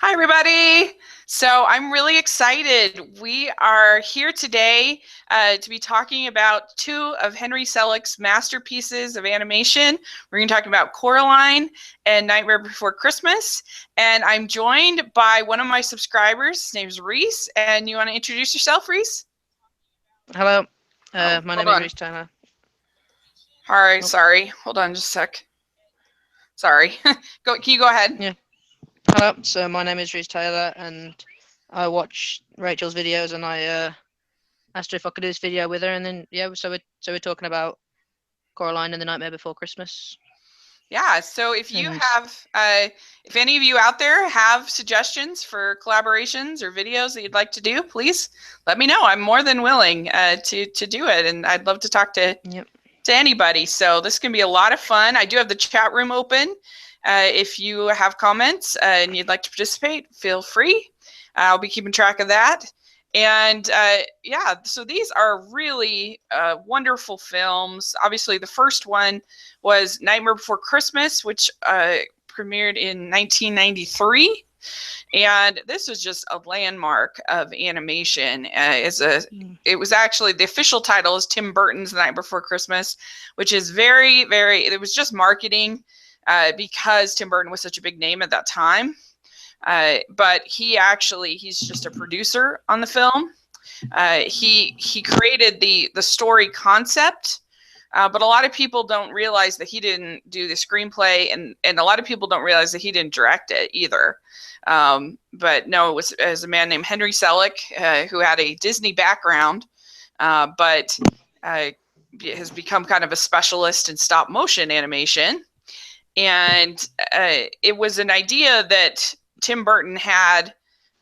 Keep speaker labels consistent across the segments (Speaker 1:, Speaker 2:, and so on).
Speaker 1: Hi, everybody. So I'm really excited. We are here today to be talking about two of Henry Selick's masterpieces of animation. We're going to talk about Coraline and Nightmare Before Christmas. And I'm joined by one of my subscribers. His name is Reece. And you want to introduce yourself, Reece?
Speaker 2: Hello,
Speaker 1: Oh,
Speaker 2: my
Speaker 1: hold
Speaker 2: name is
Speaker 1: on.
Speaker 2: Reece Taylor.
Speaker 1: All right,
Speaker 2: Oh,
Speaker 1: sorry. Hold on just a sec. Sorry. Can you go ahead?
Speaker 2: yeah. Hello, so my name is Reece Taylor, and I watch Rachel's videos, and I asked her if I could do this video with her, and then yeah, so we're talking about Coraline and the Nightmare Before Christmas,
Speaker 1: Yeah, so if you
Speaker 2: and
Speaker 1: have, if any of you out there have suggestions for collaborations or videos that you'd like to do, please let me know. I'm more than willing to do it, and I'd love to talk
Speaker 2: yep,
Speaker 1: to anybody. So this can be a lot of fun. I do have the chat room open. If you have comments and you'd like to participate, feel free. I'll be keeping track of that. And yeah, so these are really wonderful films. Obviously, the first one was Nightmare Before Christmas, which premiered in 1993. And this was just a landmark of animation. It was actually, the official title is Tim Burton's The Night Before Christmas, which is very, it was just marketing because Tim Burton was such a big name at that time. But he's just a producer on the film. He created the story concept, but a lot of people don't realize that he didn't do the screenplay, and a lot of people don't realize that he didn't direct it either. But no, it was a man named Henry Selick, who had a Disney background, but has become kind of a specialist in stop motion animation. And it was an idea that Tim Burton had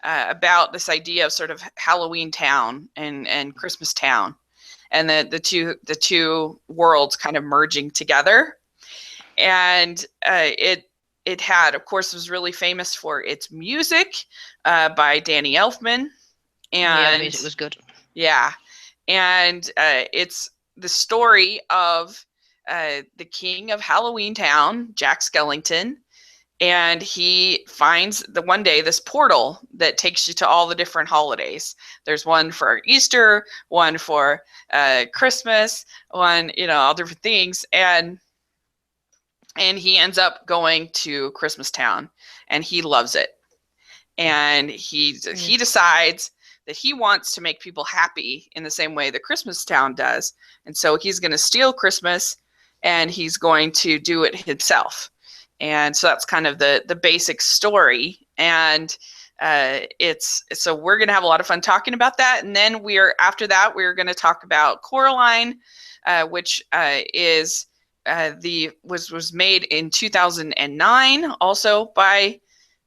Speaker 1: about this idea of sort of Halloween Town and Christmas Town, and the two worlds kind of merging together. And it had, of course, was really famous for its music by Danny Elfman,
Speaker 2: yeah, the
Speaker 1: and
Speaker 2: music was good.
Speaker 1: yeah, and it's the story of the king of Halloween Town, Jack Skellington, and he finds the one day this portal that takes you to all the different holidays. There's one for Easter, one for Christmas, one, all different things, and he ends up going to Christmas Town, and he loves it, and he decides that he wants to make people happy in the same way that Christmas Town does, and so he's going to steal Christmas, and he's going to do it himself. And so that's kind of the basic story. And it's so we're going to have a lot of fun talking about that. And then after that we're going to talk about Coraline, which was made in 2009, also by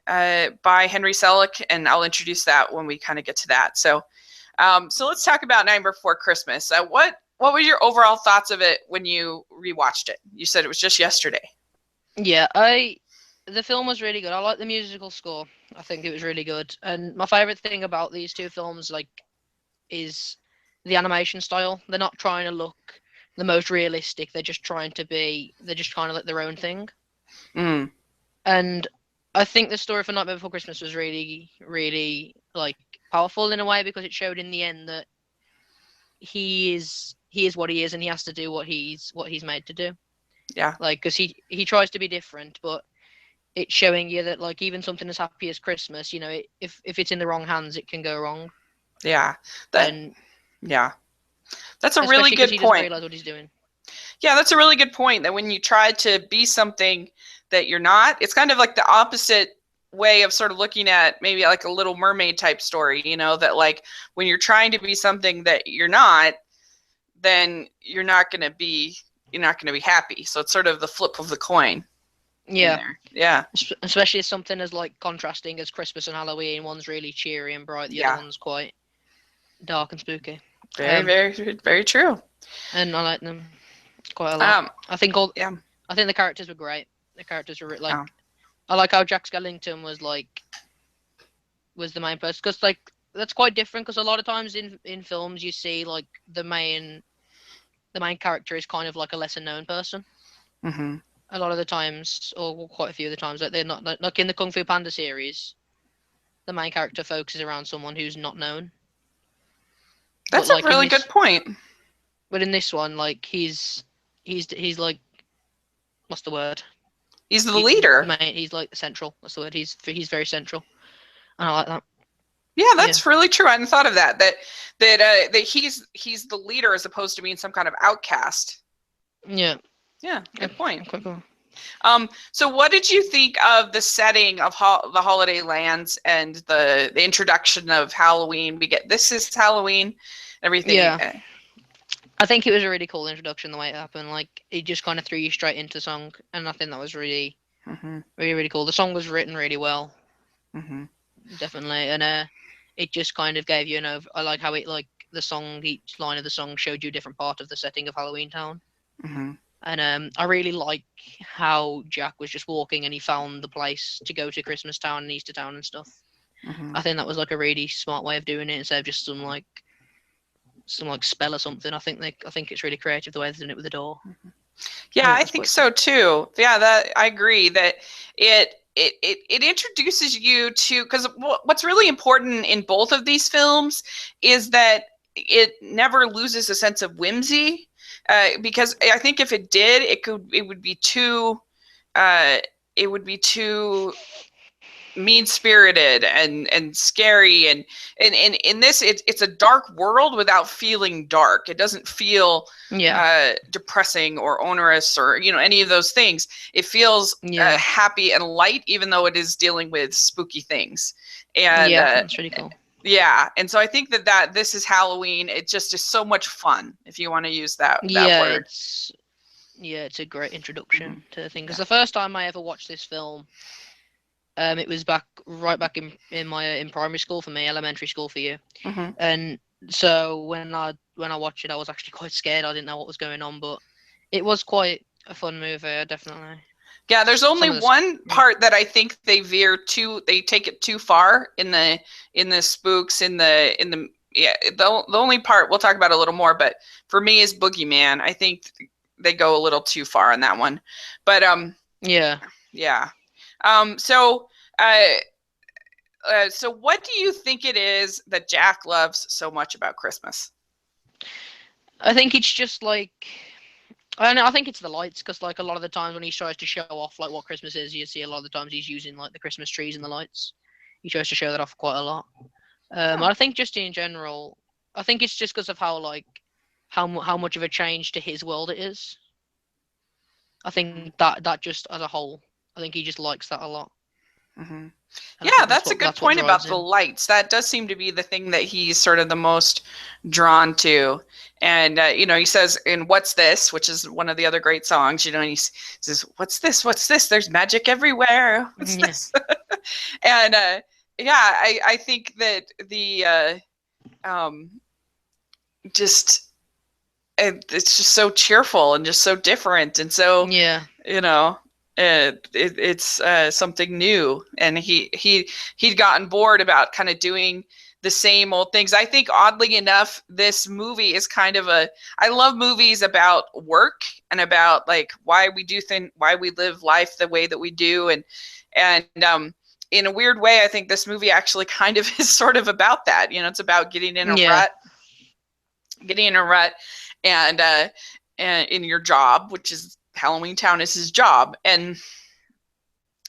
Speaker 1: Henry Selick, and I'll introduce that when we kind of get to that. So let's talk about Nightmare Before Christmas. What were your overall thoughts of it when you rewatched it? You said it was just yesterday.
Speaker 2: Yeah, the film was really good. I like the musical score. I think it was really good, and my favorite thing about these two films, is the animation style. They're not trying to look the most realistic. They're just trying to let their own thing.
Speaker 1: Mm.
Speaker 2: And I think the story for Nightmare Before Christmas was really, really like powerful in a way, because it showed in the end that he is what he is, and he has to do what he's made to do.
Speaker 1: Yeah.
Speaker 2: Like, because he tries to be different, but it's showing you that, like, even something as happy as Christmas, if it's in the wrong hands, it can go wrong.
Speaker 1: Yeah. That
Speaker 2: And
Speaker 1: yeah. That's a really
Speaker 2: especially because
Speaker 1: good
Speaker 2: he doesn't
Speaker 1: point.
Speaker 2: realize what he's doing.
Speaker 1: Yeah, that's a really good point, that when you try to be something that you're not, it's kind of like the opposite way of sort of looking at maybe like a Little Mermaid type story, that like when you're trying to be something that you're not, then you're not going to be happy. So it's sort of the flip of the coin in
Speaker 2: Yeah,
Speaker 1: there. Yeah.
Speaker 2: especially as something as like contrasting as Christmas and Halloween. One's really cheery and bright, the other
Speaker 1: Yeah.
Speaker 2: one's quite dark and spooky.
Speaker 1: Very,
Speaker 2: Um,
Speaker 1: very, very true.
Speaker 2: and I like them quite a lot.
Speaker 1: Um,
Speaker 2: I
Speaker 1: yeah.
Speaker 2: think the characters were great. The characters were like,
Speaker 1: Oh,
Speaker 2: I like how Jack Skellington was the main person, because like that's quite different, because a lot of times in films you see like the main character is kind of like a lesser known person.
Speaker 1: mm-hmm.
Speaker 2: a lot of the times, or quite a few of the times, like they're not like in the Kung Fu Panda series, the main character focuses around someone who's not known. But
Speaker 1: That's a
Speaker 2: like in
Speaker 1: really good
Speaker 2: this,
Speaker 1: point.
Speaker 2: but in this one, like he's like, what's the word?
Speaker 1: He's the leader.
Speaker 2: He's like central. That's the word. He's very central, and I like that.
Speaker 1: Yeah,
Speaker 2: Yeah.
Speaker 1: that's really true. I hadn't thought of that. That he's the leader as opposed to being some kind of outcast.
Speaker 2: Yeah.
Speaker 1: Yeah, good point.
Speaker 2: Quite cool.
Speaker 1: So what did you think of the setting of the holiday lands and the introduction of Halloween? We get this is Halloween, everything.
Speaker 2: Yeah. I think it was a really cool introduction the way it happened. Like it just kind of threw you straight into song, and I think that was really, really cool. The song was written really well, definitely, and it just kind of gave you an over. I like how it like the song, each line of the song showed you a different part of the setting of Halloween Town. And I really like how Jack was just walking and he found the place to go to Christmas Town and Easter Town and stuff. I think that was like a really smart way of doing it instead of just some like spell or something. I think it's really creative the way they're doing it with the door.
Speaker 1: Yeah, I think so too. Yeah, that I agree that it introduces you to, because what's really important in both of these films is that it never loses a sense of whimsy. Because I think if it did, it would be too mean-spirited and scary, and in this it's a dark world without feeling dark. It doesn't feel depressing or onerous or any of those things. It feels happy and light, even though it is dealing with spooky things. And
Speaker 2: that's really cool.
Speaker 1: Yeah, and so I think that this is Halloween. It just is so much fun, if you want to use that word.
Speaker 2: It's a great introduction to the thing. Because the first time I ever watched this film, it was right back in primary school for me, elementary school for you. And so when I watched it, I was actually quite scared. I didn't know what was going on, but it was quite a fun movie, definitely.
Speaker 1: Yeah, there's only one part that I think they take it too far in the spooks, the only part we'll talk about a little more, but for me is Boogeyman. I think they go a little too far on that one. But so what do you think it is that Jack loves so much about Christmas?
Speaker 2: I think it's just like, I think it's the lights, because like a lot of the times when he tries to show off like what Christmas is, you see a lot of the times he's using like the Christmas trees and the lights. He tries to show that off quite a lot. I think just in general, I think it's just because of how much of a change to his world it is. I think that just as a whole, I think he just likes that a lot.
Speaker 1: Yeah, that's a good point about the lights. That does seem to be the thing that he's sort of the most drawn to. And, he says in What's This, which is one of the other great songs, and he says, What's this? What's this? There's magic everywhere. What's this? And, I think that it's just so cheerful and just so different. And so, it's something new, and he'd gotten bored about kind of doing the same old things. I think oddly enough, this movie is kind of I love movies about work and about like why we live life the way that we do, and in a weird way, I think this movie actually kind of is sort of about that. It's about getting in a rut, and in your job, which is Halloween Town is his job, and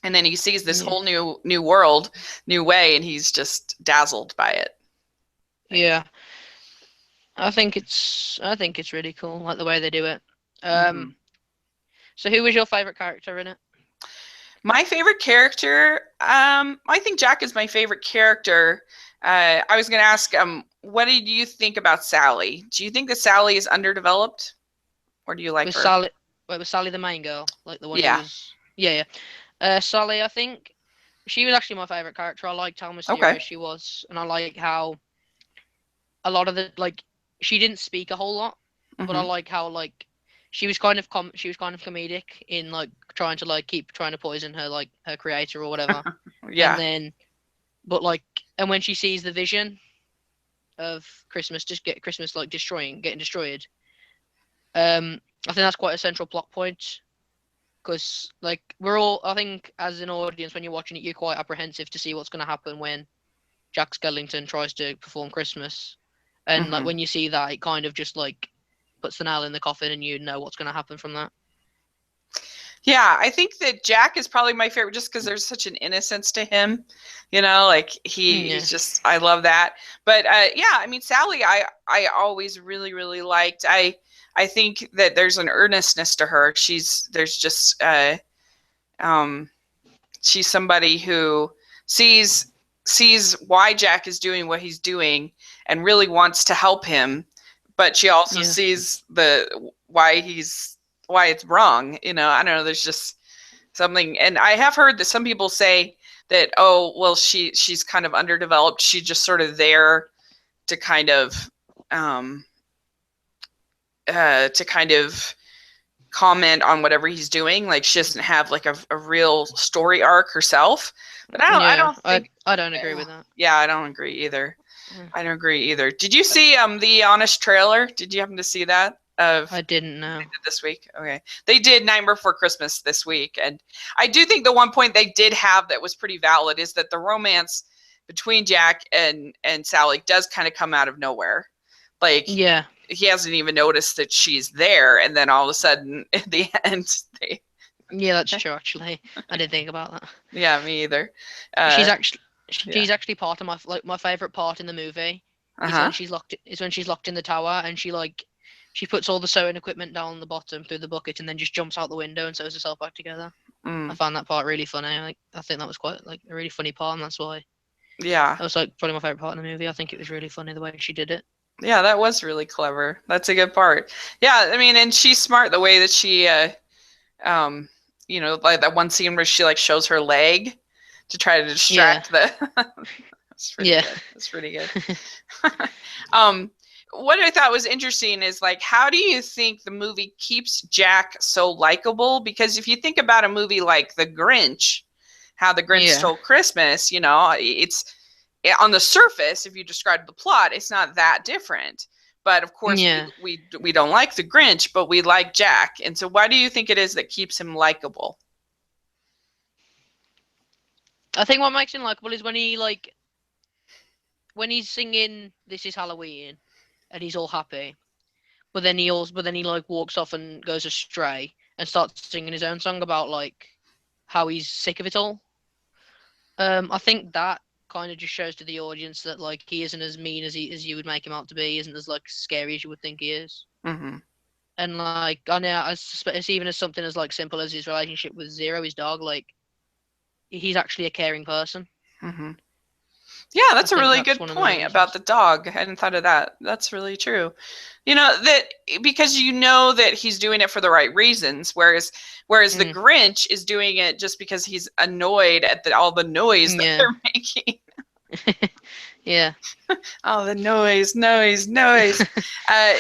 Speaker 1: then he sees this whole new world, new way, and he's just dazzled by it.
Speaker 2: Yeah, I think it's really cool, like the way they do it. So who was your favorite character in it?
Speaker 1: My favorite character, I think Jack is my favorite character. I was going to ask, what did you think about Sally? Do you think that Sally is underdeveloped, or do you like her?
Speaker 2: Was Sally the main girl, like the one?
Speaker 1: Yeah.
Speaker 2: Sally, I think she was actually my favorite character. I liked how mysterious she was, and I like how a lot of she didn't speak a whole lot, but I like how she was kind of comedic in trying to keep trying to poison her her creator or whatever.
Speaker 1: Yeah.
Speaker 2: And then, and when she sees the vision of Christmas, getting destroyed. I think that's quite a central plot point because like we're all, I think, as an audience, when you're watching it, you're quite apprehensive to see what's going to happen when Jack Skellington tries to perform Christmas, and like
Speaker 1: Hmm.
Speaker 2: when you see that, it kind of just like puts the nail in the coffin, and you know what's going to happen from that.
Speaker 1: Yeah, I think that Jack is probably my favorite just because there's such an innocence to him. Like he's
Speaker 2: Yeah,
Speaker 1: just I love that. But yeah, I mean Sally I always really really liked. I think that there's an earnestness to her. There's just um she's somebody who sees sees why Jack is doing what he's doing and really wants to help him, but she also
Speaker 2: yeah,
Speaker 1: sees the why it's wrong. I don't know. There's just something, and I have heard that some people say that well she's kind of underdeveloped. She's just sort of there to kind of um, to kind of comment on whatever he's doing. Like she doesn't have like a real story arc herself. But I
Speaker 2: yeah.
Speaker 1: don't
Speaker 2: I
Speaker 1: think.
Speaker 2: I don't agree with that.
Speaker 1: Yeah, I don't agree either.
Speaker 2: Yeah.
Speaker 1: I don't agree either. Did you see the Honest trailer? Did you happen to see that of
Speaker 2: I didn't know.
Speaker 1: this week? Okay, they did Nightmare Before Christmas this week, and I do think the one point they did have that was pretty valid is that the romance between Jack and Sally does kind of come out of nowhere. Like
Speaker 2: Yeah,
Speaker 1: he hasn't even noticed that she's there, and then all of a sudden at the end they
Speaker 2: yeah, that's true. Actually, I didn't think about that.
Speaker 1: yeah, me either.
Speaker 2: She's
Speaker 1: uh
Speaker 2: actually
Speaker 1: yeah.
Speaker 2: she's actually part of my favorite part in the movie
Speaker 1: Uh-huh.
Speaker 2: is when she's locked in the tower, and she puts all the sewing equipment down the bottom through the bucket and then just jumps out the window and sews herself back together. I
Speaker 1: Mm.
Speaker 2: found that part really funny. Like I think that was quite like a really funny part, and that's why
Speaker 1: Yeah.
Speaker 2: that was like probably my favorite part in the movie. I think it was really funny the way she did it.
Speaker 1: Yeah, that was really clever. That's a good part. Yeah, I mean, and she's smart the way that she um like that one scene where she like shows her leg to try to
Speaker 2: Yeah,
Speaker 1: distract the that's pretty
Speaker 2: yeah,
Speaker 1: good. That's pretty good. um what I thought was interesting is like how do you think the movie keeps Jack so likable? Because if you think about a movie like The Grinch, how The Grinch
Speaker 2: yeah,
Speaker 1: Stole Christmas, it's on the surface, if you describe the plot, it's not that different. But of course,
Speaker 2: yeah.
Speaker 1: we don't like the Grinch, but we like Jack. And so, why do you think it is that keeps him likable?
Speaker 2: I think what makes him likable is when he's singing "This Is Halloween" and he's all happy, but then he like walks off and goes astray and starts singing his own song about like how he's sick of it all. I think that kind of just shows to the audience that like he isn't as mean as you would make him out to be. He isn't as like scary as you would think he is.
Speaker 1: Mm-hmm.
Speaker 2: And like I know, I suspect it's even as something as like simple as his relationship with Zero, his dog. Like he's actually a caring person.
Speaker 1: Mm-hmm. Yeah,
Speaker 2: I
Speaker 1: that's a
Speaker 2: think
Speaker 1: really
Speaker 2: that's
Speaker 1: good
Speaker 2: one of the
Speaker 1: point about the
Speaker 2: reasons.
Speaker 1: dog. I hadn't thought of that. That's really true. That because that he's doing it for the right reasons, whereas the
Speaker 2: Mm,
Speaker 1: Grinch is doing it just because he's annoyed at all the noise that
Speaker 2: yeah,
Speaker 1: they're making.
Speaker 2: yeah,
Speaker 1: All the noise, noise. Uh,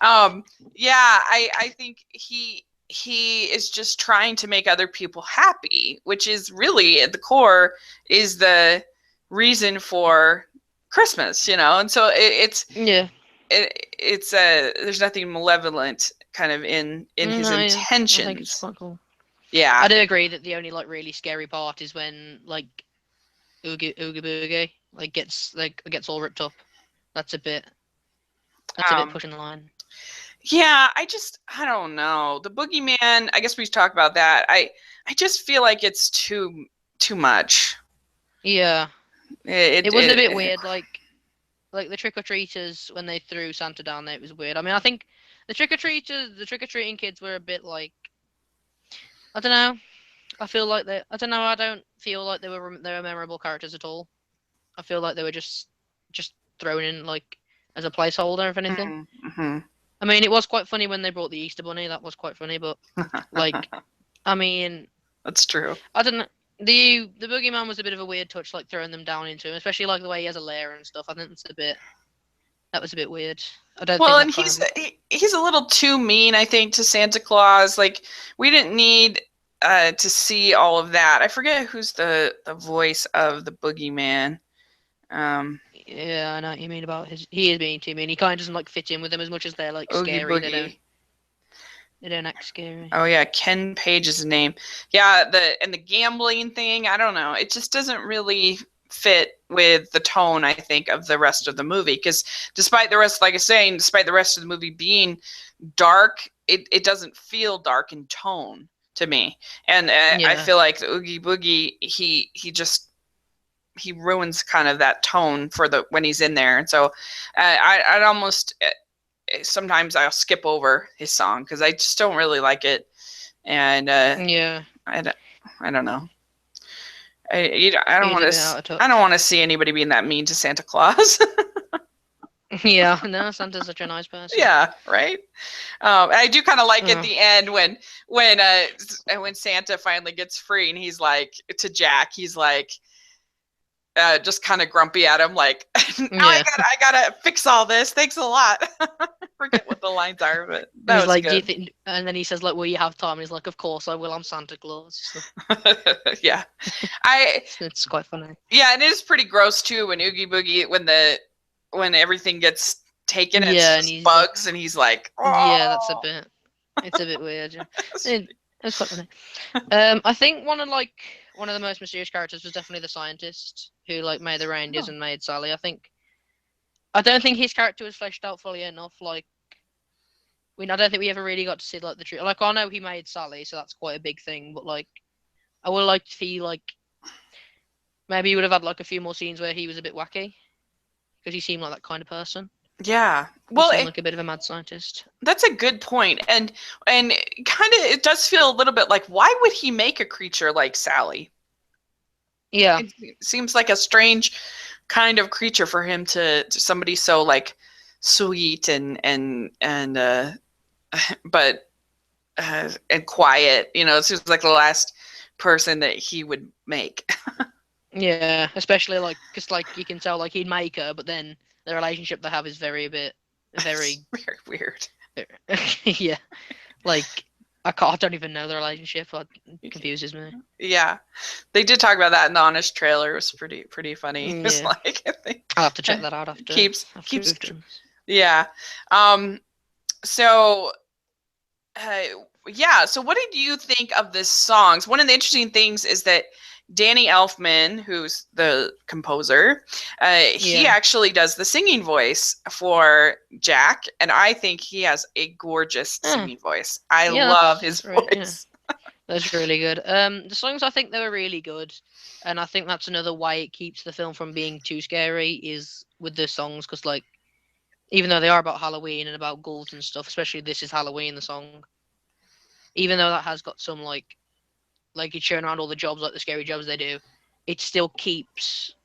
Speaker 1: um, yeah, I think he is just trying to make other people happy, which is really at the core is the reason for Christmas, and so
Speaker 2: yeah.
Speaker 1: it's there's nothing malevolent kind of in his
Speaker 2: No, yeah, I think it's
Speaker 1: intentions.
Speaker 2: quite cool. I
Speaker 1: Yeah.
Speaker 2: do agree that the only like really scary part is when like Oogie Boogie gets all ripped up. That's a bit that's a bit
Speaker 1: Um,
Speaker 2: pushing the line.
Speaker 1: yeah, I don't know. The boogeyman, I guess we talked about that. I just feel like it's too much.
Speaker 2: Yeah,
Speaker 1: It,
Speaker 2: it was a
Speaker 1: it,
Speaker 2: bit
Speaker 1: it
Speaker 2: weird. Like the trick or treaters when they threw Santa down there, it was weird. I mean, I think the trick or treating kids were a bit like I don't know. I feel like they I don't know. I don't feel like they were memorable characters at all. I feel like they were just thrown in like as a placeholder, if anything.
Speaker 1: mm-hmm.
Speaker 2: I mean, it was quite funny when they brought the Easter Bunny. That was quite funny, but like, I mean,
Speaker 1: That's true.
Speaker 2: I don't know. The boogeyman was a bit of a weird touch, like throwing them down into him, especially like the way he has a lair and stuff. I think that was a bit weird. I don't
Speaker 1: Well,
Speaker 2: think
Speaker 1: and
Speaker 2: that kind of
Speaker 1: he's a little too mean, I think, to Santa Claus. Like we didn't need to see all of that. I forget who's the voice of the boogeyman. Um,
Speaker 2: Yeah, I know what you mean about his. He is being too mean. He kind of doesn't like fit in with them as much as they're like
Speaker 1: Oogie
Speaker 2: scary. They don't.
Speaker 1: Boogie.
Speaker 2: They don't act scary.
Speaker 1: Oh yeah, Ken Page is his name. Yeah, the gambling thing, I don't know. It just doesn't really fit with the tone, I think, of the rest of the movie. Because despite the rest, like I was saying, despite the rest of the movie being dark, it doesn't feel dark in tone to me. And I
Speaker 2: Yeah.
Speaker 1: feel like the Oogie Boogie, he ruins kind of that tone for the when he's in there. And so I'd almost sometimes I'll skip over his song because I just don't really like it, and
Speaker 2: Yeah.
Speaker 1: I don't know. I don't
Speaker 2: He's
Speaker 1: want
Speaker 2: a bit
Speaker 1: to.
Speaker 2: out of
Speaker 1: I don't
Speaker 2: touch.
Speaker 1: want to see anybody being that mean to Santa Claus.
Speaker 2: Yeah, no, Santa's such a nice person.
Speaker 1: Yeah, right. I do kind of like at
Speaker 2: Oh,
Speaker 1: the end when Santa finally gets free and he's like to Jack, he's like just kind of grumpy at him, like now
Speaker 2: yeah.
Speaker 1: I gotta fix all this. Thanks a lot. Forget what the lines are, but
Speaker 2: And
Speaker 1: that
Speaker 2: he's
Speaker 1: was
Speaker 2: like, "Do you
Speaker 1: good.
Speaker 2: think?" And then he says, "Like, will you have time?" And he's like, "Of course I will. I'm Santa Claus." So
Speaker 1: Yeah, I
Speaker 2: it's quite funny.
Speaker 1: yeah, and it is pretty gross too when Oogie Boogie when everything gets taken and it's
Speaker 2: Yeah, and
Speaker 1: just
Speaker 2: he's like,
Speaker 1: bugs and he's like,
Speaker 2: yeah, that's a
Speaker 1: oh.
Speaker 2: bit. It's a bit weird. Yeah.
Speaker 1: That's
Speaker 2: It's quite funny. I think one of the most mysterious characters was definitely the scientist who like made the reindeers
Speaker 1: oh.
Speaker 2: and made Sally. I don't think his character was fleshed out fully enough. Like, I don't think we ever really got to see like the truth. Like, I know he made Sally, so that's quite a big thing. But like, I would like to see like maybe he would have had like a few more scenes where he was a bit wacky because he seemed like that kind of person.
Speaker 1: Yeah.
Speaker 2: He
Speaker 1: Well,
Speaker 2: seemed like a bit of a mad scientist.
Speaker 1: that's a good point, and kind of it does feel a little bit like why would he make a creature like Sally?
Speaker 2: Yeah,
Speaker 1: It seems like a strange kind of creature for him to somebody so like sweet and but and quiet. You know, it seems like the last person that he would make.
Speaker 2: yeah, especially like because like you can tell like he'd make her, but then the relationship they have is very a bit
Speaker 1: It's
Speaker 2: very
Speaker 1: very weird.
Speaker 2: yeah. Like I don't even know the relationship. It confuses me.
Speaker 1: Yeah, they did talk about that in the Honest trailer. It was pretty funny. It's
Speaker 2: Yeah,
Speaker 1: like
Speaker 2: I'll have to check that out after
Speaker 1: keeps
Speaker 2: we've done.
Speaker 1: yeah. Um. So uh, yeah. So what did you think of the songs? One of the interesting things is that Danny Elfman, who's the composer, he
Speaker 2: Yeah.
Speaker 1: actually does the singing voice for Jack, and I think he has a gorgeous
Speaker 2: Ah,
Speaker 1: singing voice. I
Speaker 2: yeah,
Speaker 1: love his
Speaker 2: yeah,
Speaker 1: voice.
Speaker 2: that's really good. The songs I think they were really good, and I think that's another way it keeps the film from being too scary is with the songs, because like even though they are about Halloween and about ghouls and stuff, especially this is Halloween the song, even though that has got some like it's showing around all the jobs like the scary jobs they do, it still keeps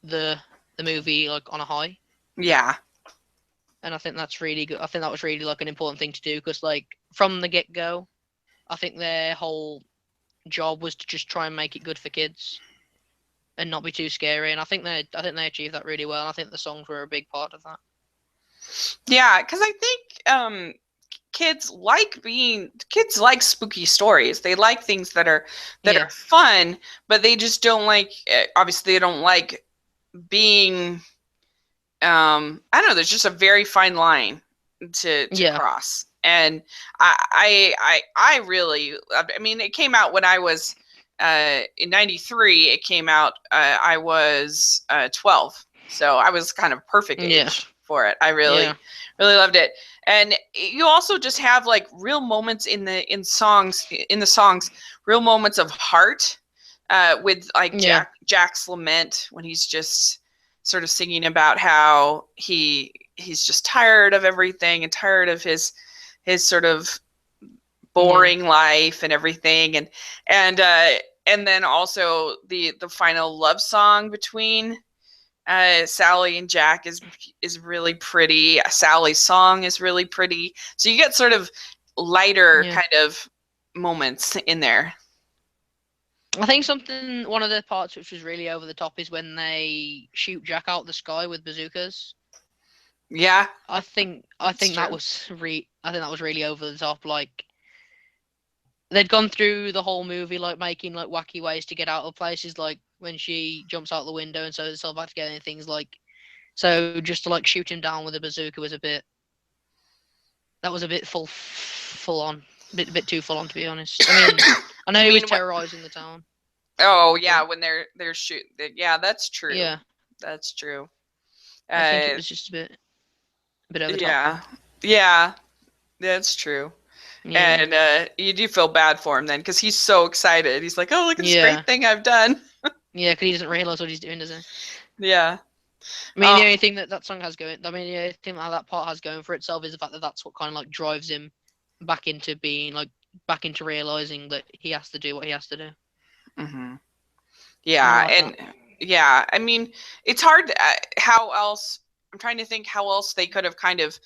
Speaker 2: the the movie like on a high.
Speaker 1: Yeah,
Speaker 2: And I think that's really good. I think that was really like an important thing to do because like from the get go, I think their whole job was to just try and make it good for kids and not be too scary. And I think they achieved that really well. And I think the songs were a big part of that.
Speaker 1: yeah, because I think kids like spooky stories. They like things that are
Speaker 2: Yeah,
Speaker 1: fun, but they just don't like. Obviously, they don't like being. I don't know. There's just a very fine line to
Speaker 2: yeah,
Speaker 1: cross, and I really. I mean, it came out when I was in '93. It came out. I was 12, so I was kind of perfect
Speaker 2: yeah,
Speaker 1: age for it. I
Speaker 2: yeah,
Speaker 1: really loved it. And you also just have like real moments in the songs, real moments of heart, with like
Speaker 2: yeah,
Speaker 1: Jack's lament when he's just sort of singing about how he's just tired of everything and tired of his sort of
Speaker 2: yeah,
Speaker 1: boring life and everything, and then also the final love song between Sally and Jack is really pretty. Sally's song is really pretty. So you get sort of lighter
Speaker 2: yeah.
Speaker 1: kind of moments in there.
Speaker 2: I think one of the parts which was really over the top is when they shoot Jack out the sky with bazookas.
Speaker 1: Yeah,
Speaker 2: I
Speaker 1: that's
Speaker 2: think that
Speaker 1: true.
Speaker 2: was I think that was really over the top. Like they'd gone through the whole movie like making like wacky ways to get out of places, like when she jumps out the window and sews herself back together and things like. So just to like shoot him down with a bazooka was a bit. That was a bit full full on, bit too full on, to be honest. I mean, I know he was terrorizing the town.
Speaker 1: Oh yeah, when they're shooting. Yeah, that's true.
Speaker 2: Yeah,
Speaker 1: that's true.
Speaker 2: I think it was just a bit over top.
Speaker 1: Yeah, that's true.
Speaker 2: Yeah.
Speaker 1: And you do feel bad for him then, because he's so excited. He's like, "Oh, look at this great thing I've done."
Speaker 2: Yeah, because he doesn't realize what he's doing, does he?
Speaker 1: Yeah.
Speaker 2: I mean, the only thing that song has going, I mean, the only thing that part has going for itself is the fact that that's what kind of like drives him back into being like back into realizing that he has to do what he has to do.
Speaker 1: Mm-hmm. Yeah, and yeah, I mean, it's hard. How else? I'm trying to think how else they could have kind of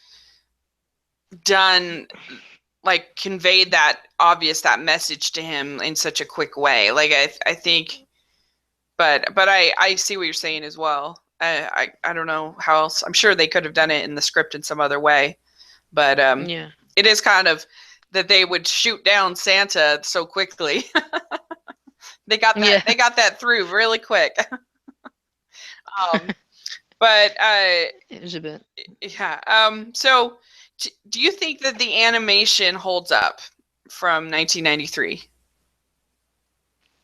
Speaker 1: done, like conveyed that message to him in such a quick way. Like I think, but I see what you're saying as well. I don't know how else. I'm sure they could have done it in the script in some other way, but it is kind of that they would shoot down Santa so quickly. They got that. They got that through really quick. But
Speaker 2: it was a bit.
Speaker 1: Yeah. So, do you think that the animation holds up from 1993?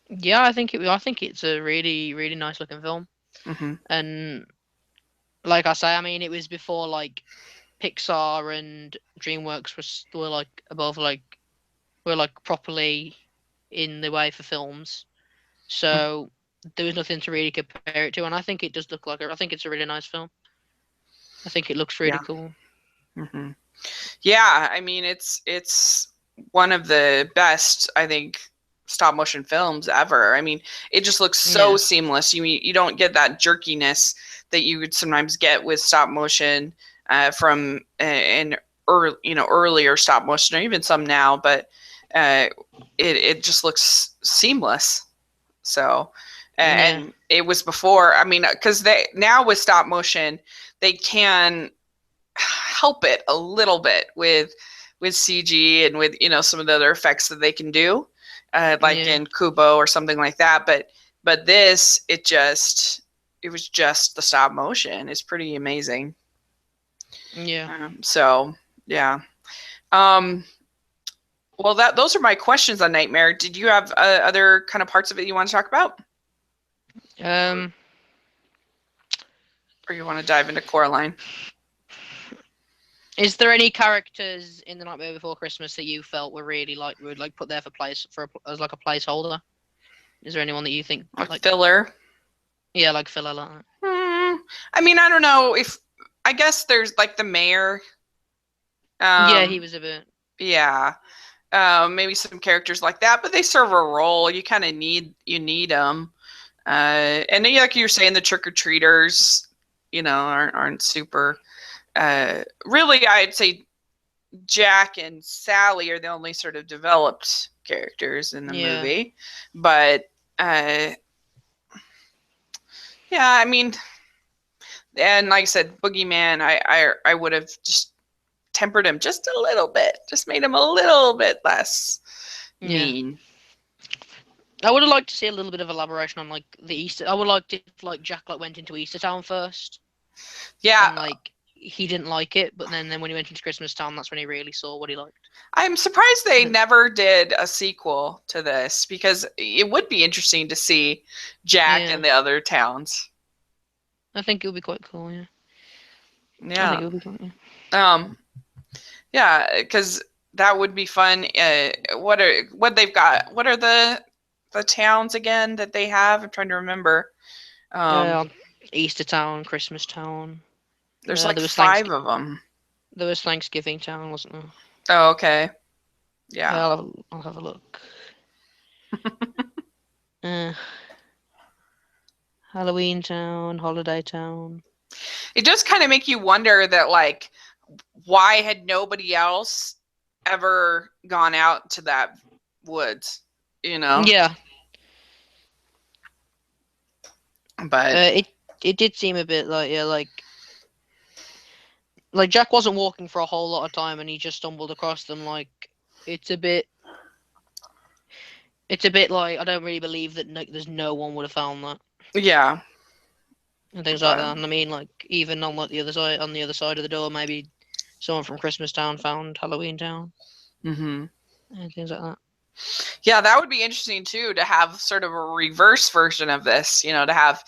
Speaker 2: Yeah, I think it's a really, really nice looking film.
Speaker 1: Mm-hmm.
Speaker 2: And like I say, I mean, it was before like Pixar and DreamWorks were like above were like properly in the way for films. So there was nothing to really compare it to, and I think it does look like I think it's a really nice film. I think it looks really cool.
Speaker 1: Mm-hmm. Yeah, I mean it's one of the best, I think, stop motion films ever. I mean, it just looks so seamless. You don't get that jerkiness that you would sometimes get with stop motion from an earlier stop motion, or even some now, but it just looks seamless. So, and it was before. I mean, because they now with stop motion, they can help it a little bit with CG and with some of the other effects that they can do, like in Kubo or something like that. But this, it was just the stop motion. It's pretty amazing.
Speaker 2: Yeah.
Speaker 1: So yeah. Well, those are my questions on Nightmare. Did you have other kind of parts of it you want to talk about? Or you want to dive into Coraline?
Speaker 2: Is there any characters in The Nightmare Before Christmas that you felt were really would put there as like a placeholder? Is there anyone that you think
Speaker 1: like filler?
Speaker 2: Yeah, like filler. Like
Speaker 1: that. I mean, I don't know I guess there's like the mayor.
Speaker 2: Yeah, he was a bit.
Speaker 1: Yeah. Maybe some characters like that, but they serve a role. You kind of need them. And then, like you were saying, the trick-or-treaters, aren't super. Really, I'd say Jack and Sally are the only sort of developed characters in the movie. But yeah, I mean, and like I said, Boogeyman, I would have just tempered him just a little bit, just made him a little bit less mean.
Speaker 2: I would have liked to see a little bit of elaboration on like the Easter. I would like if like Jack went into Easter Town first.
Speaker 1: Yeah.
Speaker 2: And like he didn't like it, but then when he went into Christmas Town, that's when he really saw what he liked.
Speaker 1: I'm surprised they never did a sequel to this, because it would be interesting to see Jack in the other towns.
Speaker 2: I think it would be quite cool. Yeah.
Speaker 1: Yeah.
Speaker 2: I think it would be cool.
Speaker 1: Yeah, because that would be fun. What they've got? What are the towns again that they have? I'm trying to remember.
Speaker 2: Easter Town, Christmas Town.
Speaker 1: There's like 5 of them.
Speaker 2: There was Thanksgiving Town, wasn't there?
Speaker 1: Oh, okay. Yeah.
Speaker 2: I'll have a look. Halloween Town, Holiday Town.
Speaker 1: It does kind of make you wonder that, like, why had nobody else ever gone out to that woods,
Speaker 2: Yeah.
Speaker 1: But
Speaker 2: it did seem a bit like Jack wasn't walking for a whole lot of time and he just stumbled across them. Like it's a bit like I don't really believe that there's no one would have found that.
Speaker 1: Yeah.
Speaker 2: And things like that. And I mean, like even on like the other side of the door, maybe someone from Christmas Town found Halloween Town.
Speaker 1: Mm-hmm.
Speaker 2: and things like that.
Speaker 1: Yeah, that would be interesting too, to have sort of a reverse version of this. To have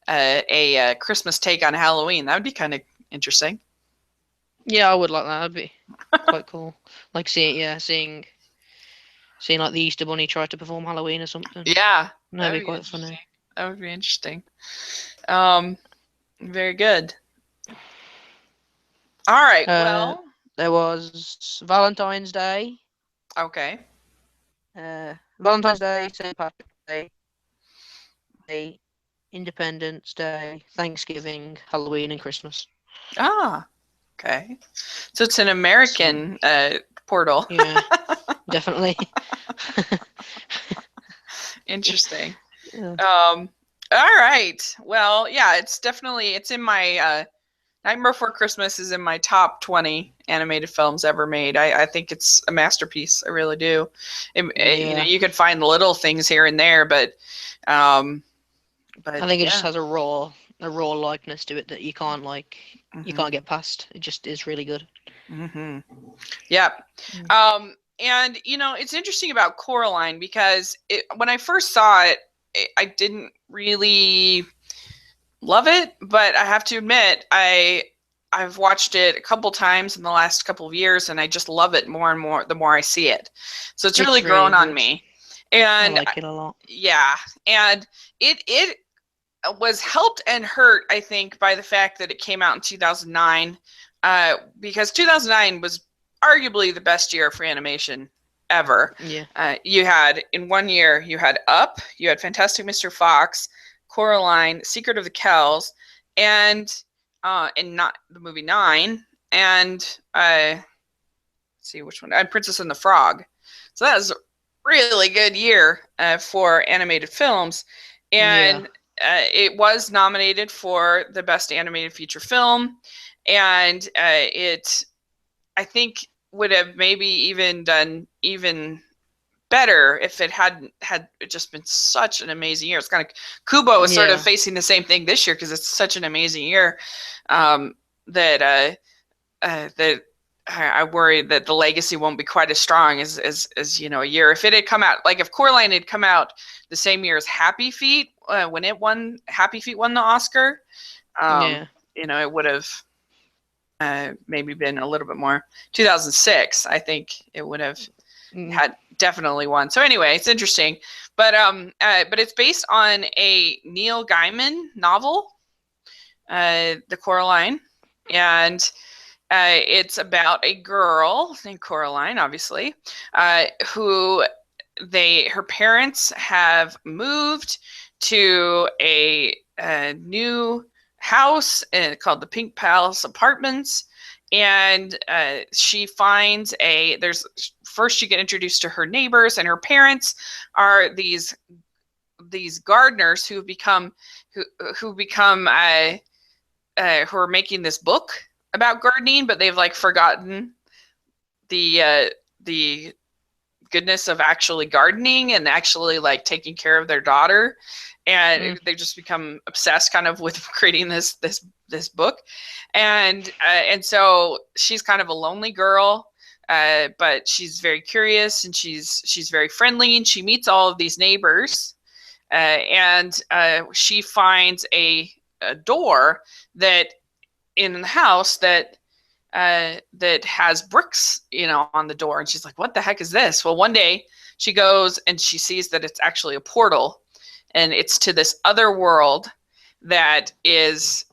Speaker 1: a Christmas take on Halloween. That would be kind of interesting.
Speaker 2: Yeah, I would like that. That'd be quite cool. Like seeing like the Easter Bunny try to perform Halloween or something.
Speaker 1: Yeah,
Speaker 2: That'd
Speaker 1: that'd
Speaker 2: be
Speaker 1: be
Speaker 2: quite
Speaker 1: interesting.
Speaker 2: funny.
Speaker 1: That would be interesting. Um, Very good. All right.
Speaker 2: Uh,
Speaker 1: Well,
Speaker 2: there was Valentine's Day,
Speaker 1: okay.
Speaker 2: St. Patrick's Day, Independence Day, Thanksgiving, Halloween, and Christmas.
Speaker 1: Ah, okay. So it's an
Speaker 2: So
Speaker 1: American portal.
Speaker 2: yeah, definitely.
Speaker 1: Interesting.
Speaker 2: Yeah.
Speaker 1: All right. Well, yeah, it's in my Nightmare Before Christmas is in my top 20 animated films ever made. I think it's a masterpiece. I really do.
Speaker 2: Yeah.
Speaker 1: You could find little things here and there, um, but
Speaker 2: I think it just
Speaker 1: yeah.
Speaker 2: has a raw likeness to it that you
Speaker 1: Hmm.
Speaker 2: can't get past. It just is really good.
Speaker 1: Hmm. Yeah.
Speaker 2: Mm.
Speaker 1: And it's interesting about Coraline because when I first saw it, I didn't really love it, but I have to admit, I've watched it a couple times in the last couple of years, and I just love it more and more the more I see it. So it's really
Speaker 2: It's really
Speaker 1: grown on
Speaker 2: good.
Speaker 1: me,
Speaker 2: I
Speaker 1: and
Speaker 2: like it a lot.
Speaker 1: yeah, and it was helped and hurt, I think, by the fact that it came out in 2009, because 2009 was arguably the best year for animation ever.
Speaker 2: Yeah.
Speaker 1: You had in one year you had Up, you had Fantastic Mr. Fox, Coraline, Secret of the Kells, and not the movie Nine, and let's see which one, and Princess and the Frog. So that was a really good year for animated films,
Speaker 2: Yeah.
Speaker 1: and it was nominated for the best animated feature film, and it I think would have maybe even done even better if it hadn't had just been such an amazing year. It's kind of Kubo is sort of
Speaker 2: Yeah.
Speaker 1: facing the same thing this year because it's such an amazing year, um, that that I worry that the legacy won't be quite as strong as a year. If it had come out, like if Coraline had come out the same year as Happy Feet, when Happy Feet won the Oscar,
Speaker 2: Yeah.
Speaker 1: it would have maybe been a little bit more. 2006, I think it would have
Speaker 2: Mm.
Speaker 1: had definitely won. So anyway, it's interesting, but it's based on a Neil Gaiman novel, The Coraline, and it's about a girl named Coraline, obviously, who her parents have moved to a new house called the Pink Palace Apartments, and she finds there's first you get introduced to her neighbors, and her parents are these gardeners who are making this book about gardening, but they've like forgotten the goodness of actually gardening and actually like taking care of their daughter, and
Speaker 2: Mm.
Speaker 1: they've just become obsessed kind of with creating this book, and so she's kind of a lonely girl, but she's very curious, and she's very friendly, and she meets all of these neighbors, and she finds a door that in the house that has bricks, on the door, and she's like, "What the heck is this?" Well, one day she goes and she sees that it's actually a portal, and it's to this other world that is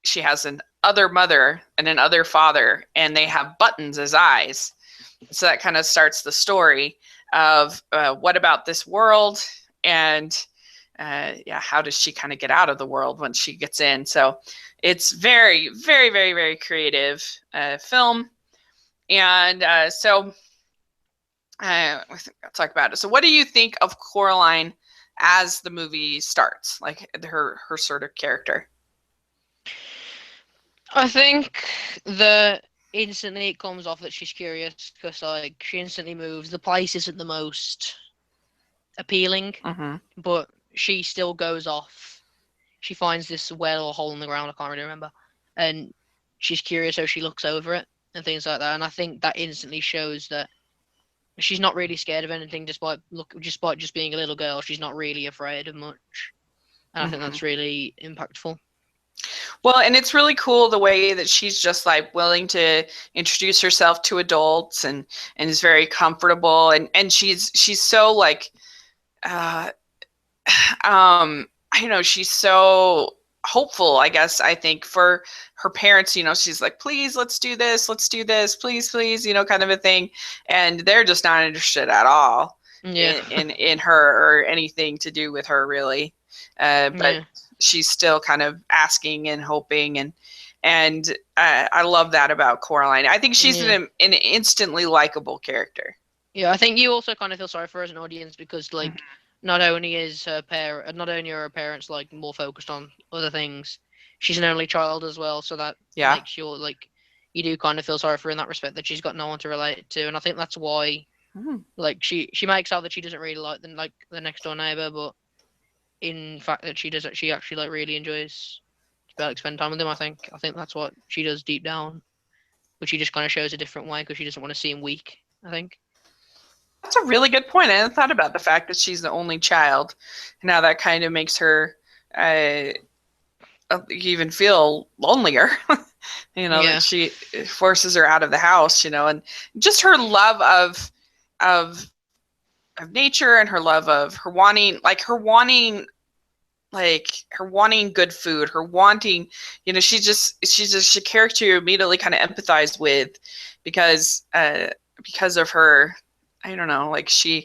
Speaker 1: she has an other mother and an other father, and they have buttons as eyes. So that kind of starts the story of what about this world, and yeah, how does she kind of get out of the world when she gets in? So it's very, very, very, very creative film, and so I think I'll talk about it. So, what do you think of Coraline as the movie starts? Like her sort of character.
Speaker 2: I think the instantly it comes off that she's curious because like she instantly moves. The place isn't the most appealing,
Speaker 1: Mm-hmm.
Speaker 2: but she still goes off. She finds this well or hole in the ground. I can't really remember, and she's curious, so she looks over it and things like that. And I think that instantly shows that she's not really scared of anything, despite just being a little girl. She's not really afraid of much, and I think
Speaker 1: Mhm.
Speaker 2: that's really impactful.
Speaker 1: Well, and it's really cool the way that she's just like willing to introduce herself to adults and is very comfortable and she's so like uh I don't know, she's so hopeful, I guess, I think, for her parents. She's like, please, let's do this, please, please, kind of a thing. And they're just not interested at all
Speaker 2: Yeah,
Speaker 1: in her or anything to do with her, really. But
Speaker 2: yeah,
Speaker 1: she's still kind of asking and hoping, and I love that about Coraline. I think she's
Speaker 2: yeah.
Speaker 1: an instantly likable character.
Speaker 2: Yeah, I think you also kind of feel sorry for her as an audience because,
Speaker 1: Mhm.
Speaker 2: like, not only are her parents like more focused on other things, she's an only child as well, so that
Speaker 1: Yeah.
Speaker 2: makes you do kind of feel sorry for her in that respect that she's got no one to relate to, and I think that's why,
Speaker 1: Mhm.
Speaker 2: like, she makes out that she doesn't really like the next door neighbor, but in fact that she actually like really enjoys like spend time with him. I think that's what she does deep down, but she just kind of shows a different way because she doesn't want to see him weak. I think.
Speaker 1: That's a really good point. I hadn't thought about the fact that she's the only child. Now that kind of makes her uh, even feel lonelier. That
Speaker 2: Yeah.
Speaker 1: she forces her out of the house. And just her love of of nature and her love of her wanting good food, her wanting, she's just a character you immediately kind of empathize with because of her. I don't know, like she's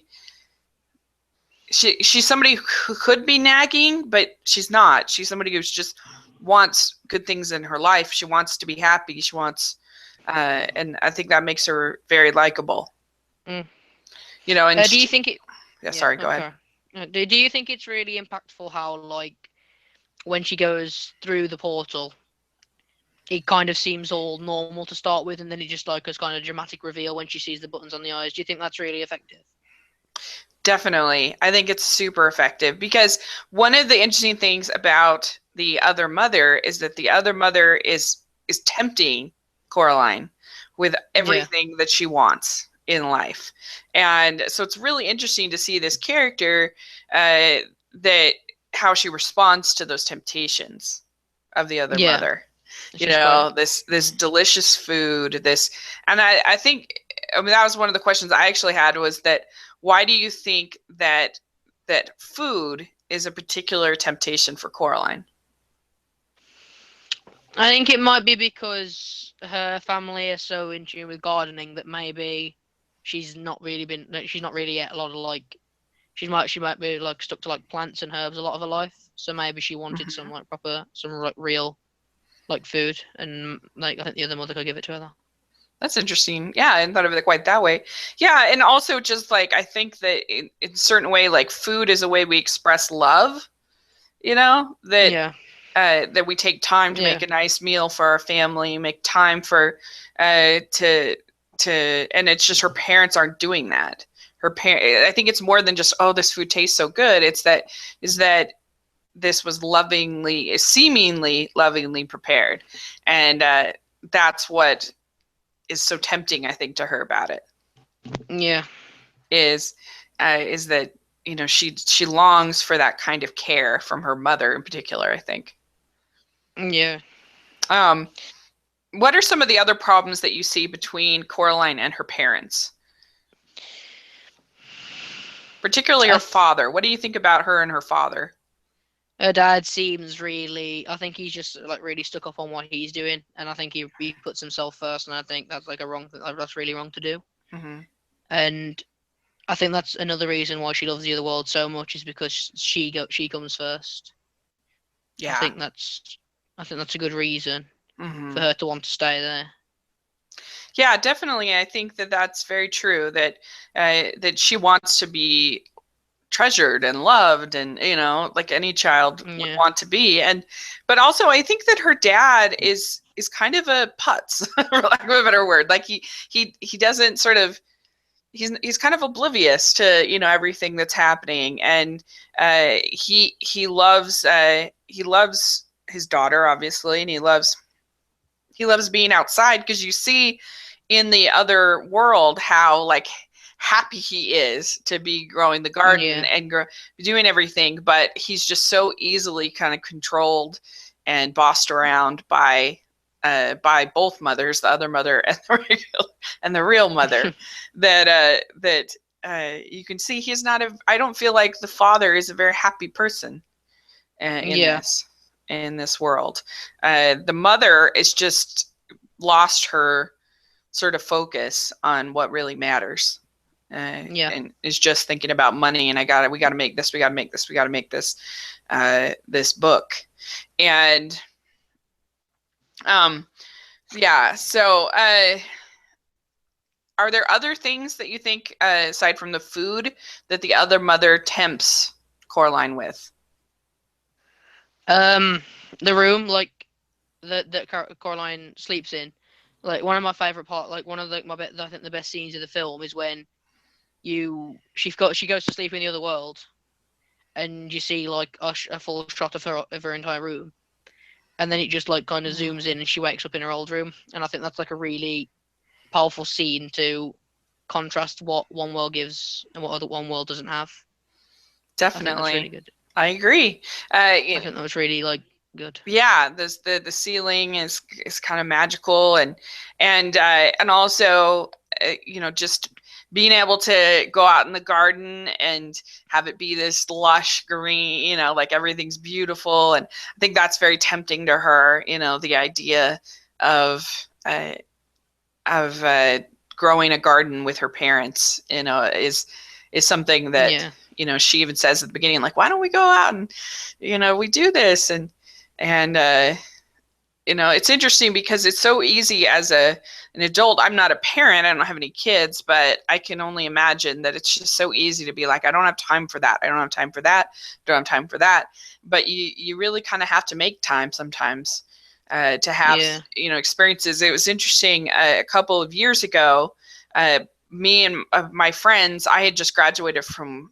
Speaker 1: somebody who could be nagging, but she's not. She's somebody who just wants good things in her life. She wants to be happy. She wants, and I think that makes her very likable.
Speaker 2: Mm.
Speaker 1: And
Speaker 2: Do you think it?
Speaker 1: yeah,
Speaker 2: Yeah.
Speaker 1: sorry, go ahead.
Speaker 2: Okay. Do you think it's really impactful how like when she goes through the portal, it kind of seems all normal to start with, and then it just like has kind of dramatic reveal when she sees the buttons on the eyes. Do you think that's really effective?
Speaker 1: Definitely. I think it's super effective because one of the interesting things about the other mother is that the other mother is tempting Coraline with
Speaker 2: Yeah.
Speaker 1: everything that she wants in life. And so it's really interesting to see this character that how she responds to those temptations of the other
Speaker 2: Yeah.
Speaker 1: mother.
Speaker 2: It's just quite.
Speaker 1: This delicious food, and I think, I mean, that was one of the questions I actually had, was that why do you think that food is a particular temptation for Coraline?
Speaker 2: I think it might be because her family is so in tune with gardening that maybe she's not really yet a lot of like she might be like stuck to like plants and herbs a lot of her life. So maybe she wanted some
Speaker 1: Mm-hmm.
Speaker 2: like proper some like real like food, and like I think the other mother could give it to her though.
Speaker 1: That's interesting. Yeah, I hadn't thought of it quite that way. Yeah, and also just like I think that in a certain way, like food is a way we express love. That
Speaker 2: Yeah,
Speaker 1: that we take time to
Speaker 2: yeah,
Speaker 1: make a nice meal for our family, make time for to and it's just her parents aren't doing that. I think it's more than just, oh, this food tastes so good. Is that this was seemingly lovingly prepared, and that's what is so tempting, I think, to her about it.
Speaker 2: yeah,
Speaker 1: Is that she longs for that kind of care from her mother in particular, I think.
Speaker 2: yeah.
Speaker 1: Um, what are some of the other problems that you see between Coraline and her parents, particularly
Speaker 2: I
Speaker 1: her
Speaker 2: th-
Speaker 1: father? What do you think about her and her father?
Speaker 2: Her dad seems really. I think he's just like really stuck up on what he's doing, and I think he puts himself first, and I think that's like a wrong thing. Like, that's really wrong to do.
Speaker 1: Mm-hmm.
Speaker 2: And I think that's another reason why she loves the other world so much is because she comes first. I
Speaker 1: Yeah.
Speaker 2: think that's I think that's a good reason for
Speaker 1: Mm-hmm.
Speaker 2: her to want to stay there.
Speaker 1: Yeah, definitely. I think that that's very true. That she wants to be treasured and loved, and like any child would
Speaker 2: Yeah,
Speaker 1: want to be. And but also, I think that her dad is kind of a putz, for lack of a better word. Like he doesn't sort of he's kind of oblivious to everything that's happening, and he loves his daughter, obviously, and he loves being outside, because you see in the other world happy he is to be growing the garden and doing everything, but he's just so easily kind of controlled and bossed around by both mothers, the other mother and the real mother, that you can see he's not I don't feel like the father is a very happy person in this world. The mother is just lost her sort of focus on what really matters. And is just thinking about money, and we got to make this, this book. And so are there other things that you think, aside from the food, that the other mother tempts Coraline with?
Speaker 2: The room, like, that Coraline sleeps in. Like, one of my favorite part, like one of I think the best scenes of the film is when she goes to sleep in the other world, and you see like a full shot of her entire room, and then it just like kind of zooms in, and she wakes up in her old room. And I think that's like a really powerful scene to contrast what one world gives and what other one world doesn't have.
Speaker 1: Definitely,
Speaker 2: I think that's really good.
Speaker 1: I agree.
Speaker 2: I think that was really like good.
Speaker 1: Yeah, the ceiling is kind of magical, and also just being able to go out in the garden and have it be this lush green, like everything's beautiful. And I think that's very tempting to her. The idea of growing a garden with her parents, is something that she even says at the beginning, like, why don't we go out and we do this. And it's interesting because it's so easy as an adult. I'm not a parent, I don't have any kids, but I can only imagine that it's just so easy to be like, I don't have time for that, I don't have time for that, don't have time for that. But you really kind of have to make time sometimes to have experiences. It was interesting, a couple of years ago, me and my friends, I had just graduated from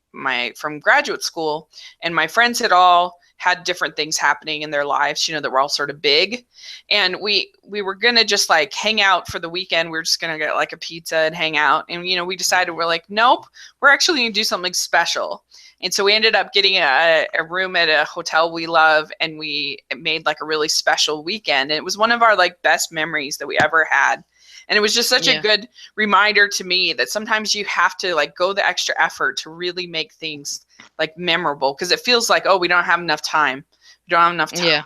Speaker 1: graduate school, and my friends had all had different things happening in their lives, that were all sort of big. And we were going to just like hang out for the weekend. We were just going to get like a pizza and hang out. And, we decided, we're like, nope, we're actually going to do something special. And so we ended up getting a room at a hotel we love, and we made like a really special weekend. And it was one of our like best memories that we ever had. And it was just such a good reminder to me that sometimes you have to like go the extra effort to really make things like memorable, because it feels like, oh, we don't have enough time. We don't have enough time.
Speaker 2: Yeah.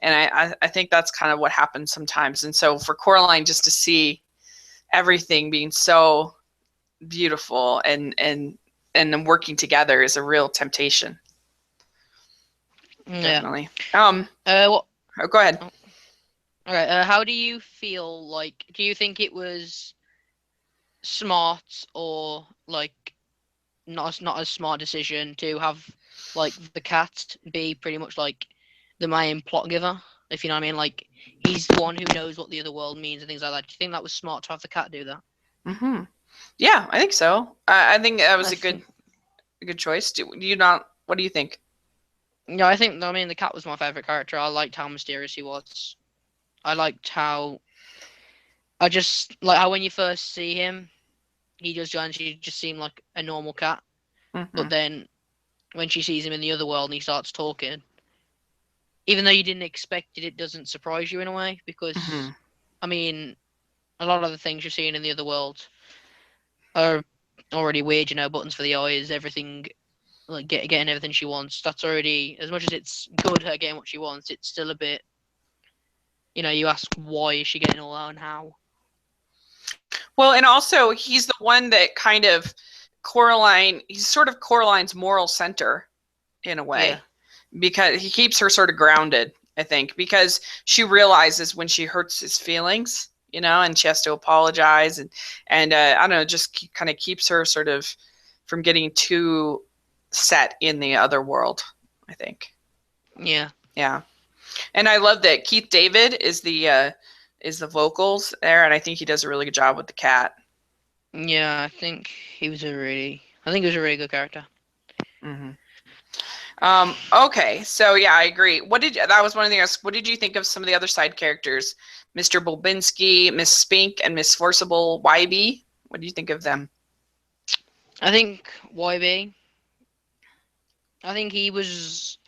Speaker 1: And I think that's kind of what happens sometimes. And so for Coraline, just to see everything being so beautiful and then working together is a real temptation. Definitely. Go ahead.
Speaker 2: All right. How do you feel? Like, do you think it was smart, or like not a smart decision to have like the cat be pretty much like the main plot giver? If you know what I mean, like he's the one who knows what the other world means and things like that. Do you think that was smart to have the cat do that?
Speaker 1: Mm-hmm. Yeah, I think so. I think that was a good choice. Do you not? What do you think?
Speaker 2: Yeah, I mean, the cat was my favorite character. I liked how mysterious he was. I liked how when you first see him, he just seemed like a normal cat.
Speaker 1: Mm-hmm.
Speaker 2: But then when she sees him in the other world and he starts talking, even though you didn't expect it, it doesn't surprise you in a way, because I mean, a lot of the things you're seeing in the other world are already weird, buttons for the eyes, everything, like getting everything she wants. That's already, as much as it's good her getting what she wants, it's still a bit, you ask, why is she getting all that and how?
Speaker 1: Well, and also he's the one that kind of he's sort of Coraline's moral center in a way, because he keeps her sort of grounded, I think, because she realizes when she hurts his feelings, and she has to apologize, and I don't know, just kind of keeps her sort of from getting too set in the other world, I think.
Speaker 2: Yeah.
Speaker 1: And I love that Keith David is the vocals there, and I think he does a really good job with the cat.
Speaker 2: Yeah, I think he was a really good character.
Speaker 1: Mm-hmm. Okay, so yeah, I agree. That was one of the things. What did you think of some of the other side characters, Mr. Bolbinski, Miss Spink, and Miss Forcible YB? What do you think of them?
Speaker 2: I think YB. I think he was.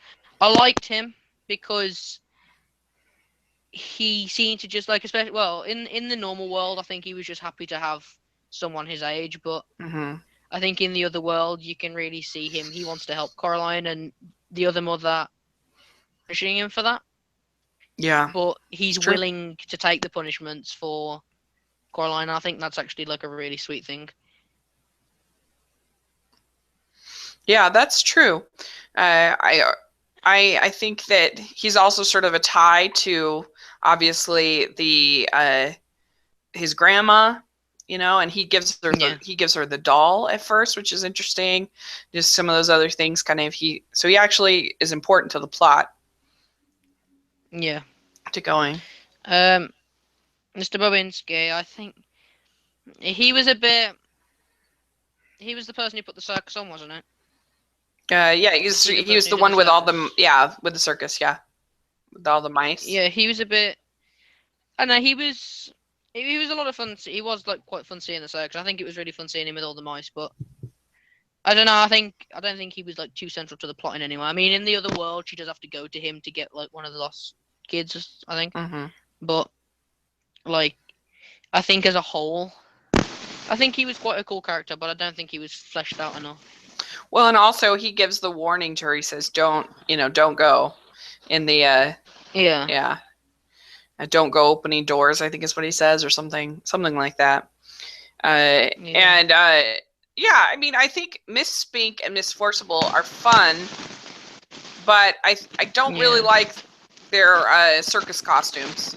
Speaker 2: I liked him because he seemed to just like, especially well in the normal world. I think he was just happy to have someone his age, but
Speaker 1: Mm-hmm.
Speaker 2: I think in the other world you can really see him. He wants to help Coraline and the other mother punishing him for that,
Speaker 1: Yeah,
Speaker 2: but
Speaker 1: it's
Speaker 2: he's
Speaker 1: true.
Speaker 2: willing to take the punishments for Coraline. I think that's actually like a really sweet thing.
Speaker 1: Yeah, that's true. I think that he's also sort of a tie to obviously the his grandma, and
Speaker 2: Yeah,
Speaker 1: he gives her the doll at first, which is interesting. Just some of those other things, kind of he actually is important to the plot
Speaker 2: yeah.
Speaker 1: to going.
Speaker 2: Um, Mr. Bobinski, I think he was a bit. He was the person who put the circus on, wasn't it?
Speaker 1: Yeah,
Speaker 2: Was he the
Speaker 1: he was
Speaker 2: person who
Speaker 1: the
Speaker 2: did the
Speaker 1: one with all the
Speaker 2: circus?
Speaker 1: yeah with the circus, yeah, with all the mice.
Speaker 2: Yeah, he was a bit. I know he was. He was a lot of fun. He was like quite fun seeing the circus. I think it was really fun seeing him with all the mice, but I don't know. I don't think he was like too central to the plot in any way. I mean, in the other world, she does have to go to him to get like one of the lost kids. I think,
Speaker 1: Hmm.
Speaker 2: but like I think as a whole, I think he was quite a cool character, but I don't think he was fleshed out enough.
Speaker 1: Well, and also he gives the warning to her. He says, "Don't don't go." In the
Speaker 2: Yeah,
Speaker 1: yeah, don't go opening doors. I think is what he says, or something like that.
Speaker 2: yeah,
Speaker 1: And yeah, I mean, I think Miss Spink and Miss Forcible are fun, but I don't really
Speaker 2: yeah,
Speaker 1: like their circus costumes.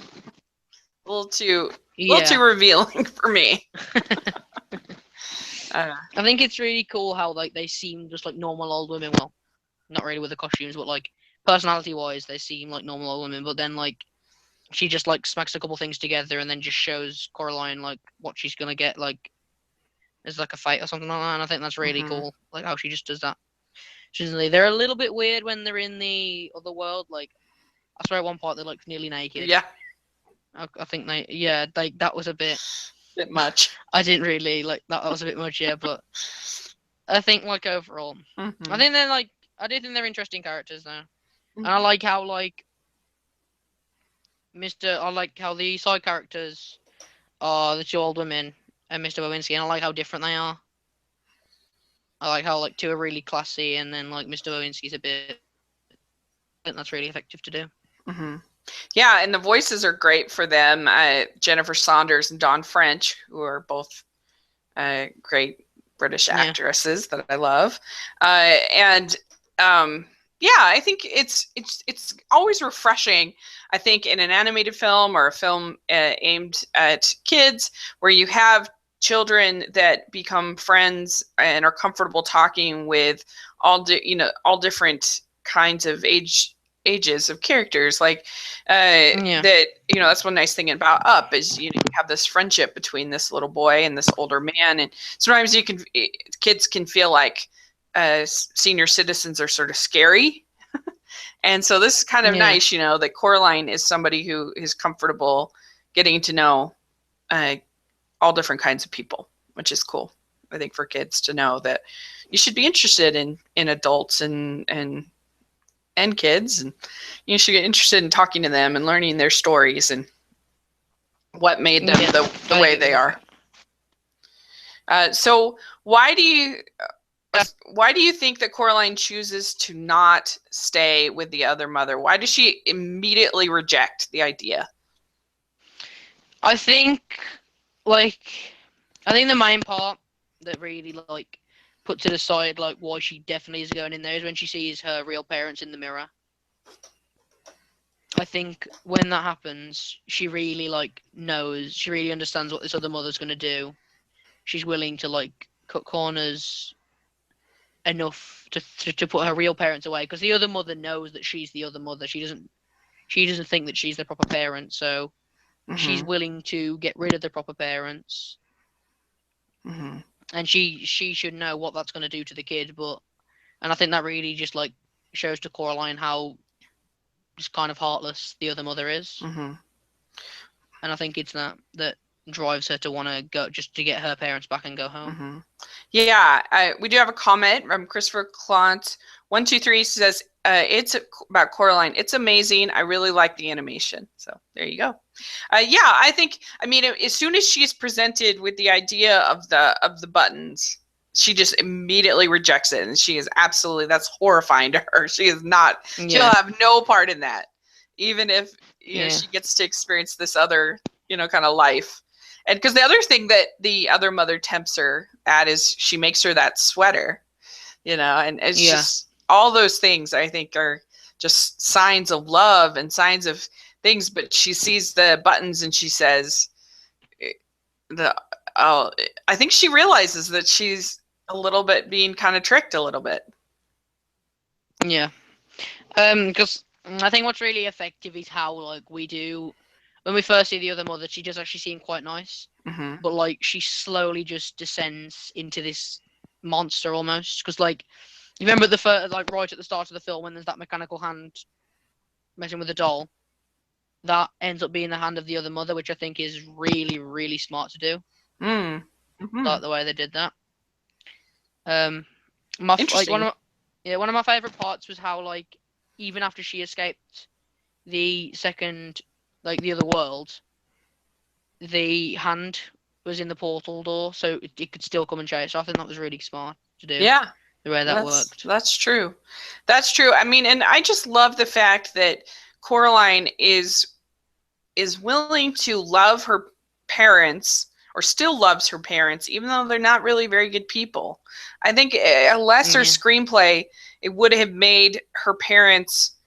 Speaker 1: A little too
Speaker 2: yeah.
Speaker 1: revealing for me. Uh,
Speaker 2: I think it's really cool how like they seem just like normal old women. Well, not really with the costumes, but like personality wise, they seem like normal old women. But then like she just like smacks a couple things together and then just shows Coraline like what she's gonna get like as like a fight or something like that. And I think that's really
Speaker 1: mhm.
Speaker 2: cool. Like how she just does that. They're a little bit weird when they're in the other world. Like I swear at one part they're like nearly naked.
Speaker 1: Yeah,
Speaker 2: I think they that was a bit.
Speaker 1: bit much.
Speaker 2: I didn't really like that. That was a bit much, yeah. But I think like overall, I
Speaker 1: Hmm.
Speaker 2: think they're like I do think they're interesting characters now, and I like how like Mr. I like how the side characters are the two old women and Mr. Bobinski, and I like how different they are. I like how like two are really classy, and then like Mr. Bobinski's a bit. I think that's really effective to do.
Speaker 1: Hmm. Yeah, and the voices are great for them. Jennifer Saunders and Dawn French, who are both great British
Speaker 2: Yeah,
Speaker 1: actresses that I love. And yeah, I think it's always refreshing. I think in an animated film or a film aimed at kids, where you have children that become friends and are comfortable talking with all different kinds of ages of characters, like
Speaker 2: yeah,
Speaker 1: that. That's one nice thing about Up is you have this friendship between this little boy and this older man, and sometimes kids can feel like senior citizens are sort of scary. And so this is kind of
Speaker 2: yeah,
Speaker 1: nice, that Coraline is somebody who is comfortable getting to know uh, all different kinds of people, which is cool. I think for kids to know that you should be interested in adults and kids, and you should get interested in talking to them and learning their stories and what made them
Speaker 2: yeah.
Speaker 1: the
Speaker 2: I think
Speaker 1: way
Speaker 2: it was
Speaker 1: they
Speaker 2: a.
Speaker 1: are. So why do you think that Coraline chooses to not stay with the other mother? Why does she immediately reject the idea?
Speaker 2: I think like I think the main part that really like put to the side like why she definitely is going in there is when she sees her real parents in the mirror. I think when that happens, she really like knows, she really understands what this other mother's gonna do. She's willing to like cut corners enough to put her real parents away because the other mother knows that she's the other mother. She doesn't think that she's the proper parent, so she's
Speaker 1: Mm-hmm.
Speaker 2: willing to get rid of the proper parents,
Speaker 1: Mm-hmm.
Speaker 2: and she should know what that's going to do to the kid. But and I think that really just like shows to Coraline how just kind of heartless the other mother is,
Speaker 1: Mm-hmm.
Speaker 2: and I think it's that drives her to want to go just to get her parents back and go home.
Speaker 1: Mm-hmm. Yeah, we do have a comment from Christopher Clant. 123 says, it's about Coraline. It's amazing. I really like the animation. So there you go. Yeah, I mean, as soon as she's presented with the idea of the buttons, she just immediately rejects it, and she is absolutely, that's horrifying to her. She is not.
Speaker 2: Yeah.
Speaker 1: She'll have no part in that, even if
Speaker 2: Yeah.
Speaker 1: she gets to experience this other kind of life. And because the other thing that the other mother tempts her at is she makes her that sweater, and it's just all those things I think are just signs of love and signs of things. But she sees the buttons and she says, I think she realizes that she's a little bit being kind of tricked a little bit.
Speaker 2: Yeah. Because I think what's really effective is how, like, we do when we first see the other mother, she does actually seem quite nice, but like she slowly just descends into this monster almost. Because like, you remember at the first, like right at the start of the film when there's that mechanical hand messing with the doll, that ends up being the hand of the other mother, which I think is really, really smart to do. Like the way they did that.
Speaker 1: Interesting.
Speaker 2: One of my favorite parts was how, like, even after she escaped the second, like the other world, the hand was in the portal door, so it could still come and chase. So I think that was really smart to do.
Speaker 1: Yeah,
Speaker 2: the way that worked.
Speaker 1: That's true. That's true. I mean, and I just love the fact that Coraline is willing to love her parents, or still loves her parents, even though they're not really very good people. I think a lesser screenplay, it would have made her parents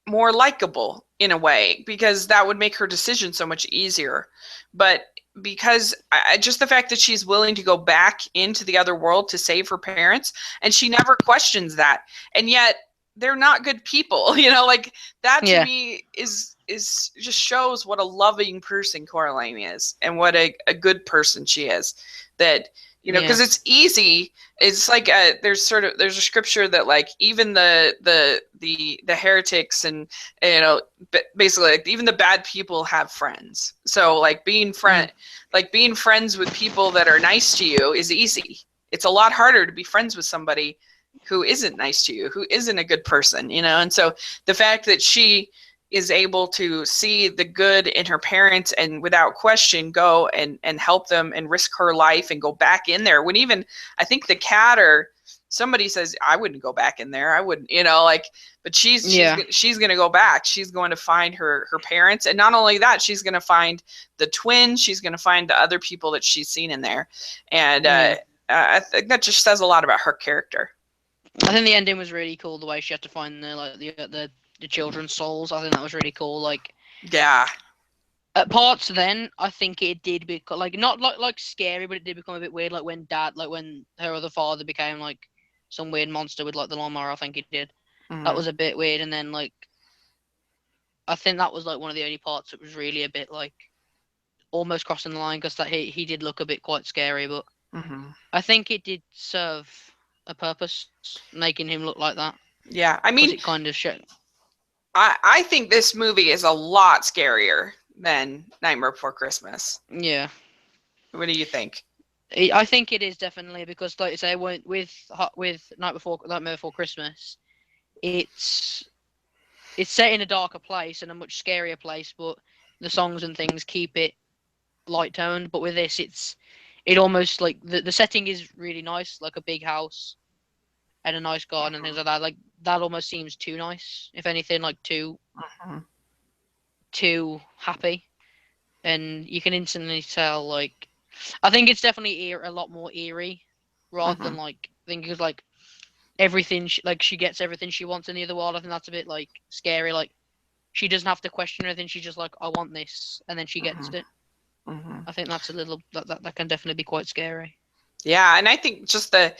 Speaker 1: more likable in a way, because that would make her decision so much easier. But because just the fact that she's willing to go back into the other world to save her parents, and she never questions that, and yet they're not good people, like that to me is just shows what a loving person Coraline is, and what a good person she is. That because it's easy. It's like there's a scripture that, like, even the heretics and basically, like, even the bad people have friends. So like being friends with people that are nice to you is easy. It's a lot harder to be friends with somebody who isn't nice to you, who isn't a good person, and so the fact that she is able to see the good in her parents and without question go and help them and risk her life and go back in there, when even I think the cat or somebody says, I wouldn't go back in there, I wouldn't, but she's going to go back. She's going to find her parents, and not only that, she's going to find the twin, she's going to find the other people that she's seen in there. And I think that just says a lot about her character.
Speaker 2: I think the ending was really cool, the way she had to find the children's souls. I think that was really cool. Like, at parts then, I think it did become like not like scary, but it did become a bit weird. Like when her other father became like some weird monster with like the lawnmower. I think it did. That was a bit weird. And then like, I think that was like one of the only parts that was really a bit like almost crossing the line, because that he did look a bit quite scary. But I think it did serve a purpose, making him look like that.
Speaker 1: Yeah, I mean,
Speaker 2: it kind of showed.
Speaker 1: I think this movie is a lot scarier than Nightmare Before Christmas.
Speaker 2: Yeah.
Speaker 1: What do you think?
Speaker 2: I think it is definitely, because, like I say, with Nightmare Before Christmas, it's set in a darker place and a much scarier place, but the songs and things keep it light toned. But with this, it almost like the setting is really nice, like a big house and a nice garden and things like that. Like that almost seems too nice, if anything, like too happy, and you can instantly tell. Like, I think it's definitely a lot more eerie, rather than like, I think it's like everything she gets everything she wants in the other world. I think that's a bit like scary. Like, she doesn't have to question anything. She's just like, I want this, and then she gets it. I think that's a little that can definitely be quite scary.
Speaker 1: Yeah, and I think just the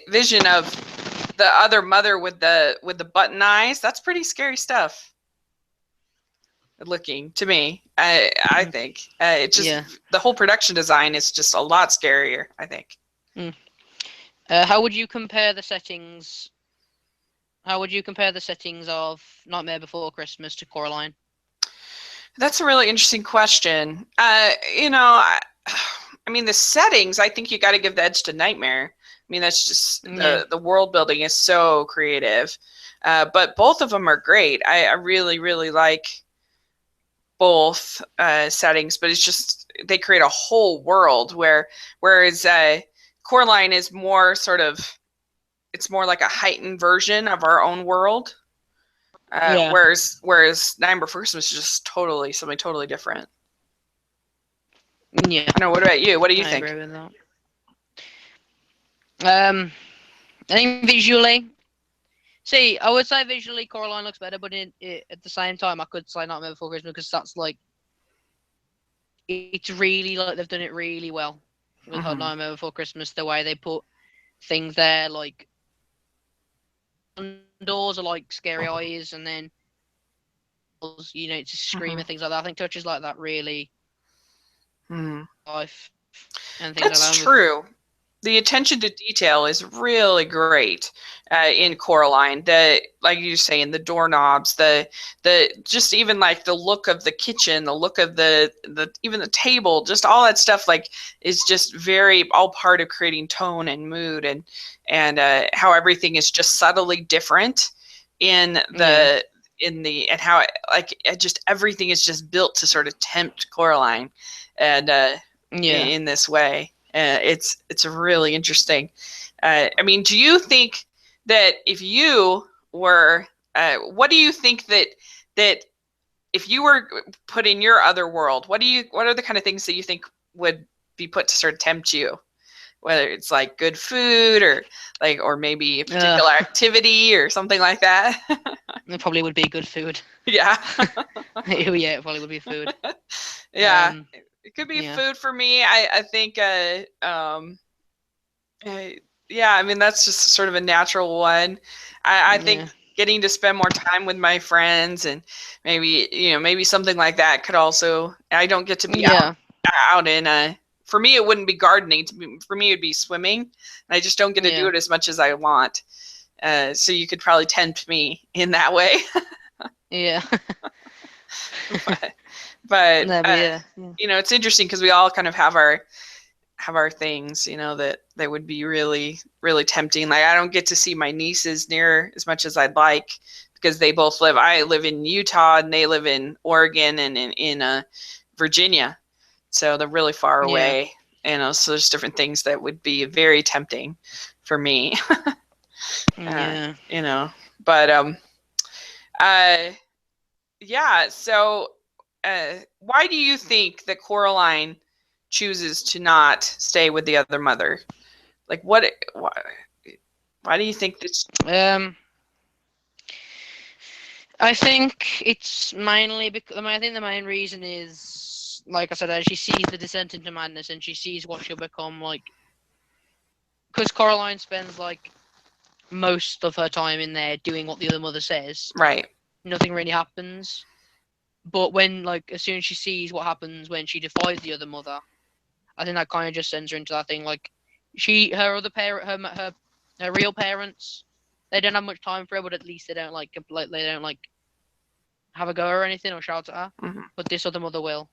Speaker 1: vision of the other mother with the button eyes, that's pretty scary stuff. Looking to me, I think it just the whole production design is just a lot scarier, I think.
Speaker 2: How would you compare the settings? How would you compare the settings of Nightmare Before Christmas to Coraline?
Speaker 1: That's a really interesting question. I mean, the settings, I think you got to give the edge to Nightmare. I mean, that's just
Speaker 2: Yeah,
Speaker 1: the world building is so creative. But both of them are great. I really, really like both settings, but it's just they create a whole world whereas Coraline is more sort of it's more like a heightened version of our own world.
Speaker 2: yeah,
Speaker 1: Whereas Nightmare Before Christmas is just totally something totally different.
Speaker 2: yeah.
Speaker 1: I know. What about you? What do you
Speaker 2: I agree
Speaker 1: think?
Speaker 2: with that. I think visually, see, I would say visually Coraline looks better, but at the same time, I could say Nightmare Before Christmas because that's like it's really like they've done it really well with Hot
Speaker 1: Mm-hmm.
Speaker 2: Nightmare Before Christmas. The way they put things there, like doors are like scary eyes, and then to scream
Speaker 1: Mm-hmm.
Speaker 2: and things like that. I think touches like that really
Speaker 1: Mm-hmm.
Speaker 2: life and things like
Speaker 1: That's
Speaker 2: that. With
Speaker 1: true. The attention to detail is really great in Coraline. The like you say, in the doorknobs, the just even like the look of the kitchen, the look of the even the table, just all that stuff like is just very all part of creating tone and mood and how everything is just subtly different in
Speaker 2: yeah,
Speaker 1: and how just everything is just built to sort of tempt Coraline and
Speaker 2: yeah.
Speaker 1: in this way. It's really interesting. I mean, do you think that if you were, what do you think that if you were put in your other world, what are the kind of things that you think would be put to sort of tempt you? Whether it's like good food or maybe a
Speaker 2: Uh,
Speaker 1: particular activity or something like that.
Speaker 2: it probably would be good food.
Speaker 1: Yeah.
Speaker 2: Yeah, it probably would be food.
Speaker 1: Yeah.
Speaker 2: Um,
Speaker 1: It could be
Speaker 2: yeah,
Speaker 1: food for me. I think Uh, yeah, I mean that's just sort of a natural one. I
Speaker 2: yeah,
Speaker 1: think getting to spend more time with my friends and maybe something like that could also. I don't get to be
Speaker 2: yeah,
Speaker 1: out in a. For me, it wouldn't be gardening. For me, it'd be swimming. And I just don't get to do
Speaker 2: yeah,
Speaker 1: it as much as I want. So you could probably tempt me in that way.
Speaker 2: yeah.
Speaker 1: but but
Speaker 2: No, but yeah, yeah,
Speaker 1: it's interesting because we all kind of have our things, that would be really, really tempting. Like I don't get to see my nieces near as much as I'd like because I live in Utah and they live in Oregon and in Virginia. So they're really far
Speaker 2: yeah,
Speaker 1: away. So there's different things that would be very tempting for me. uh,
Speaker 2: yeah.
Speaker 1: you know, but uh, yeah. So, why do you think that Coraline chooses to not stay with the other mother? Like, why do you think this?
Speaker 2: Um, I think it's mainly because I think the main reason is, like I said, she sees the descent into madness and she sees what she'll become like. Because Coraline spends like most of her time in there doing what the other mother says.
Speaker 1: Right.
Speaker 2: Nothing really happens. But when as soon as she sees what happens when she defies the other mother, I think that kind of just sends her into that thing. Like her other parent, her real parents, they don't have much time for her, but at least they don't have a go or anything or shout at her.
Speaker 1: Mm-hmm.
Speaker 2: But this other mother will,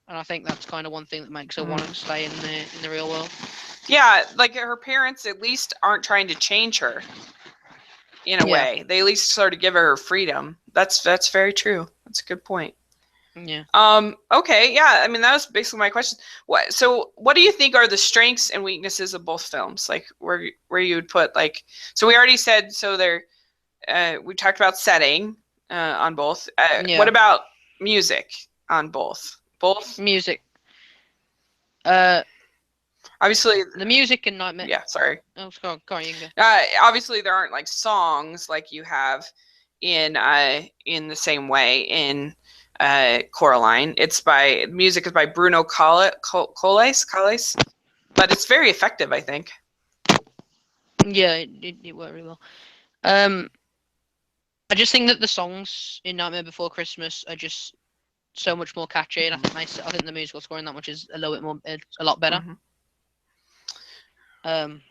Speaker 2: and I think that's kind of one thing that makes her want to stay in the real world.
Speaker 1: Yeah, like her parents at least aren't trying to change her in a
Speaker 2: Yeah,
Speaker 1: way. They at least sort of give her freedom. That's very true. That's a good point.
Speaker 2: yeah.
Speaker 1: Okay, yeah. I mean, that was basically my question. What do you think are the strengths and weaknesses of both films? Like where you would put like. So we already said so. We talked about setting on both. What
Speaker 2: Yeah,
Speaker 1: about music on both? Both.
Speaker 2: music. Uh,
Speaker 1: Obviously,
Speaker 2: the music in Nightmare.
Speaker 1: yeah. Sorry.
Speaker 2: Oh, go on, you can
Speaker 1: Obviously, there aren't like songs like you have in the same way in Coraline. Music is by Bruno Coles, but it's very effective, I think.
Speaker 2: go. Yeah, it worked really well. Um, I just think that the songs in Nightmare Before Christmas are just so much more catchy, and I think the musical scoring that much is a little bit more, a lot better.
Speaker 1: Mm-hmm.
Speaker 2: Um,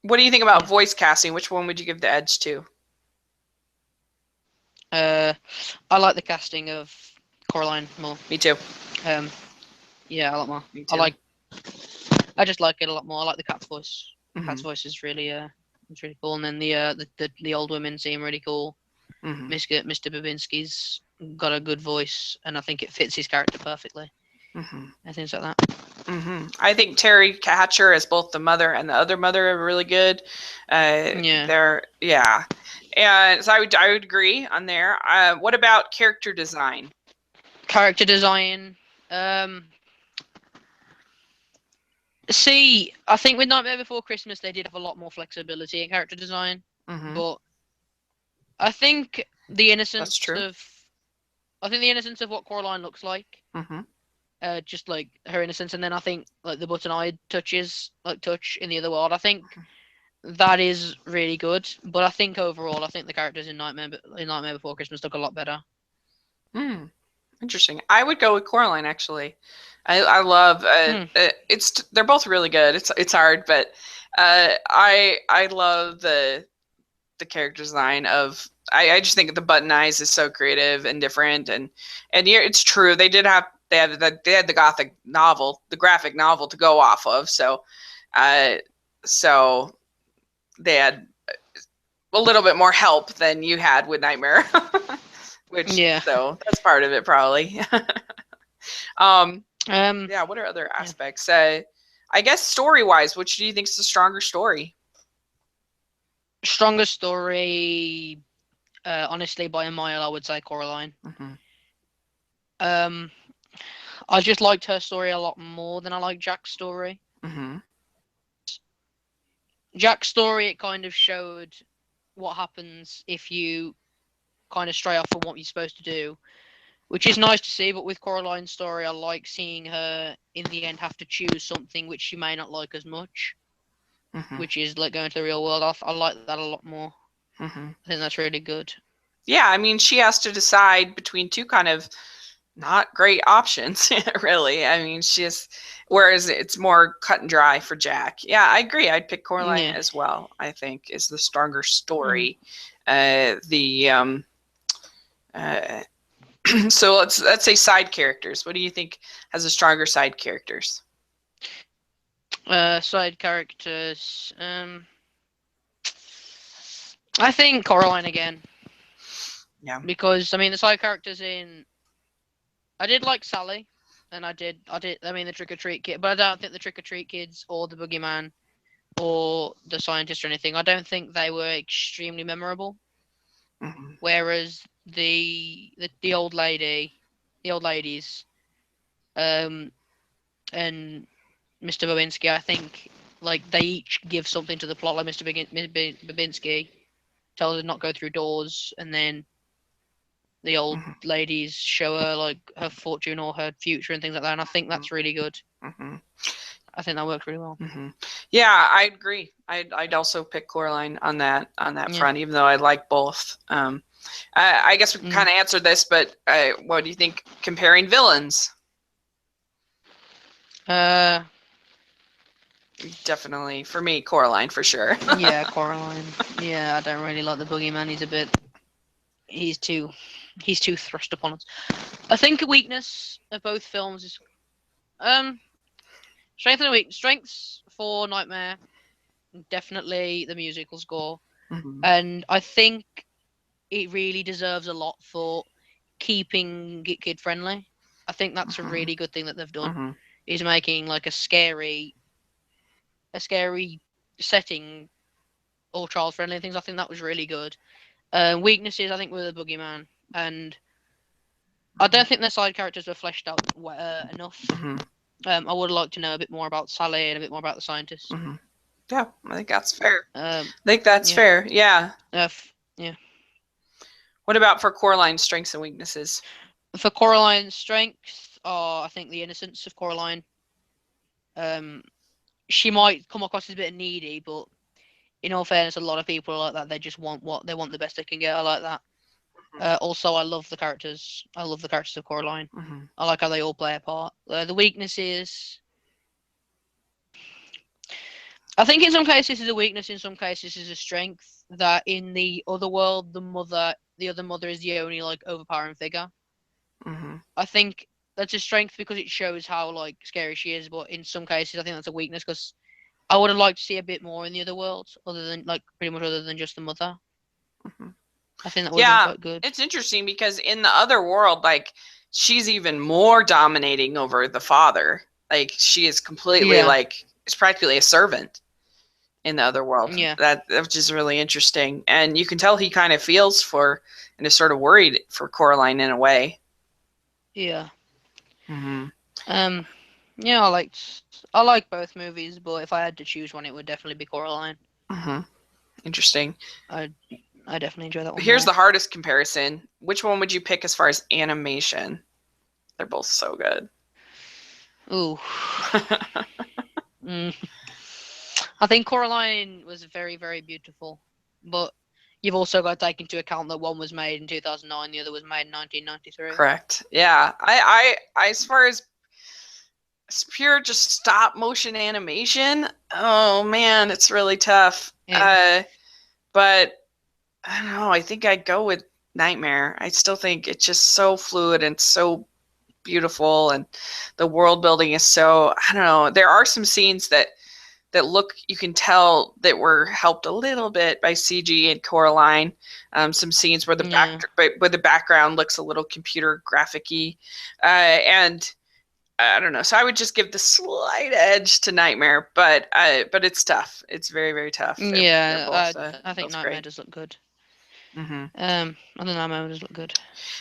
Speaker 1: What do you think about
Speaker 2: yeah.
Speaker 1: voice casting? Which one would you give the edge to?
Speaker 2: I like the casting of Coraline more.
Speaker 1: Me too.
Speaker 2: Yeah, a lot more.
Speaker 1: Me too.
Speaker 2: I just like it a lot more. I like the cat's voice. The cat's
Speaker 1: Mhm.
Speaker 2: voice is really it's really cool. And then the old women seem really cool.
Speaker 1: Mhm.
Speaker 2: Mr. Babinski's got a good voice, and I think it fits his character perfectly.
Speaker 1: Mhm.
Speaker 2: And things like that.
Speaker 1: Mhm. I think Terry Hatcher as both the mother and the other mother are really good.
Speaker 2: Yeah.
Speaker 1: Yeah, and so I would agree on there. What about character design?
Speaker 2: Character design. Um, See, I think with Nightmare Before Christmas, they did have a lot more flexibility in character design,
Speaker 1: Mhm.
Speaker 2: but I think the
Speaker 1: That's
Speaker 2: innocence
Speaker 1: true.
Speaker 2: of I think the innocence of what Coraline looks like,
Speaker 1: Mhm.
Speaker 2: just like her innocence, and then I think like the button-eyed touch in the other world. I think that is really good, but I think overall, I think the characters in Nightmare Before Christmas look a lot better.
Speaker 1: Hmm. Interesting. I would go with Coraline actually. I love
Speaker 2: Hmm.
Speaker 1: it's they're both really good. It's hard, but I love the character design of I just think the button eyes is so creative and different and yeah, it's true. They had the gothic novel, the graphic novel to go off of. Uh so they had a little bit more help than you had with Nightmare. Which
Speaker 2: Yeah.
Speaker 1: so that's part of it probably. um
Speaker 2: Um.
Speaker 1: yeah, what are other
Speaker 2: Yeah.
Speaker 1: aspects? I guess story wise, which do you think is the stronger story?
Speaker 2: Strongest story, honestly, by a mile, I would say Coraline.
Speaker 1: Mm-hmm.
Speaker 2: Um. I just liked her story a lot more than I like Jack's story.
Speaker 1: Mm-hmm.
Speaker 2: Jack's story, it kind of showed what happens if you kind of stray off from what you're supposed to do, which is nice to see. But with Coraline's story, I like seeing her in the end have to choose something which she may not like as much,
Speaker 1: Mm-hmm.
Speaker 2: which is like going to the real world. I like that a lot more.
Speaker 1: Mm-hmm.
Speaker 2: I think that's really good.
Speaker 1: Yeah, I mean, she has to decide between two kind of not great options, really. I mean, whereas it's more cut and dry for Jack. Yeah, I agree. I'd pick Coraline
Speaker 2: Yeah.
Speaker 1: as well. I think is the stronger
Speaker 2: Mm.
Speaker 1: story. The uh, so let's say side characters. What do you think has the stronger side characters?
Speaker 2: Side characters. I think Coraline again,
Speaker 1: Yeah.
Speaker 2: because I mean the side characters in. I did like Sally, and I mean the Trick or Treat kid, but I don't think the Trick or Treat kids or the Boogeyman or the scientist or anything. I don't think they were extremely memorable.
Speaker 1: Mm-hmm.
Speaker 2: Whereas the old lady, the old ladies, um, and Mr. Babinski, I think like they each give something to the plot. Like Babinski tells her not go through doors, and then the old
Speaker 1: Mm-hmm.
Speaker 2: ladies show her like her fortune or her future and things like that. And I think that's really good.
Speaker 1: Mm-hmm.
Speaker 2: I think that works really well.
Speaker 1: Mm-hmm. Yeah, I agree. I'd also pick Coraline on that
Speaker 2: Yeah.
Speaker 1: front, even though I like both. I guess we
Speaker 2: Mm.
Speaker 1: kind of answered this, but what do you think comparing villains?
Speaker 2: Uh,
Speaker 1: Definitely for me, Coraline for sure.
Speaker 2: yeah, Coraline. Yeah, I don't really like the Boogeyman. He's too he's too thrust upon us. I think a weakness of both films is um strengths for Nightmare, definitely the musical score,
Speaker 1: Mm-hmm.
Speaker 2: and I think it really deserves a lot for keeping it kid friendly. I think that's a
Speaker 1: Mm-hmm.
Speaker 2: really good thing that they've done.
Speaker 1: Mm-hmm.
Speaker 2: Is making like a scary setting all child friendly things. I think that was really good. Weaknesses, I think, were the Boogeyman, and I don't think their side characters were fleshed out enough.
Speaker 1: Mm-hmm.
Speaker 2: I would like to know a bit more about Sally and a bit more about the scientist.
Speaker 1: Mm-hmm. Yeah, I think that's fair.
Speaker 2: Um,
Speaker 1: I think that's
Speaker 2: yeah,
Speaker 1: fair. Yeah.
Speaker 2: yeah.
Speaker 1: What about for Coraline's strengths and weaknesses?
Speaker 2: For Coraline's strengths are, I think, the innocence of Coraline. Um, she might come across as a bit needy, but in all fairness, a lot of people are like that. They just want what they want, the best they can get. I like that. Also, I love the characters. I love the characters of Coraline.
Speaker 1: Mm-hmm.
Speaker 2: I like how they all play a part. The weaknesses, I think, in some cases is a weakness. In some cases is a strength. That in the other world, the other mother is the only like overpowering figure. I think that's a strength because it shows how like scary she is, but in some cases I think that's a weakness because I would have liked to see a bit more in the other world, other than like pretty much other than just the mother. I think that would have been quite good.
Speaker 1: It's interesting because in the other world, like she's even more dominating over the father. Like she is completely like it's practically a servant in the other world.
Speaker 2: Yeah.
Speaker 1: That which is really interesting, and you can tell he kind of feels for and is sort of worried for Coraline in a way.
Speaker 2: Yeah.
Speaker 1: Mm-hmm.
Speaker 2: Yeah, I like both movies, but if I had to choose one, it would definitely be Coraline.
Speaker 1: Mm-hmm. Interesting.
Speaker 2: I definitely enjoy that one.
Speaker 1: Here's
Speaker 2: more.
Speaker 1: the hardest comparison. Which one would you pick as far as animation? They're both so good.
Speaker 2: Ooh. I think Coraline was very, very beautiful, but you've also got to take into account that one was made in 2009, the other was made in 1993.
Speaker 1: Correct. Yeah. I as far as pure just stop motion animation, oh man, it's really tough.
Speaker 2: Yeah.
Speaker 1: But I don't know. I think I'd go with Nightmare. I still think it's just so fluid and so beautiful, and the world building is so. I don't know. There are some scenes that look, you can tell that were helped a little bit by CG and Coraline. Some scenes where the background looks a little computer graphic-y, and I don't know. So I would just give the slight edge to Nightmare, but it's tough. It's very, very tough.
Speaker 2: They're
Speaker 1: both,
Speaker 2: I think Nightmare
Speaker 1: great.
Speaker 2: does look good.
Speaker 1: Mm-hmm.
Speaker 2: I think Nightmare does look good.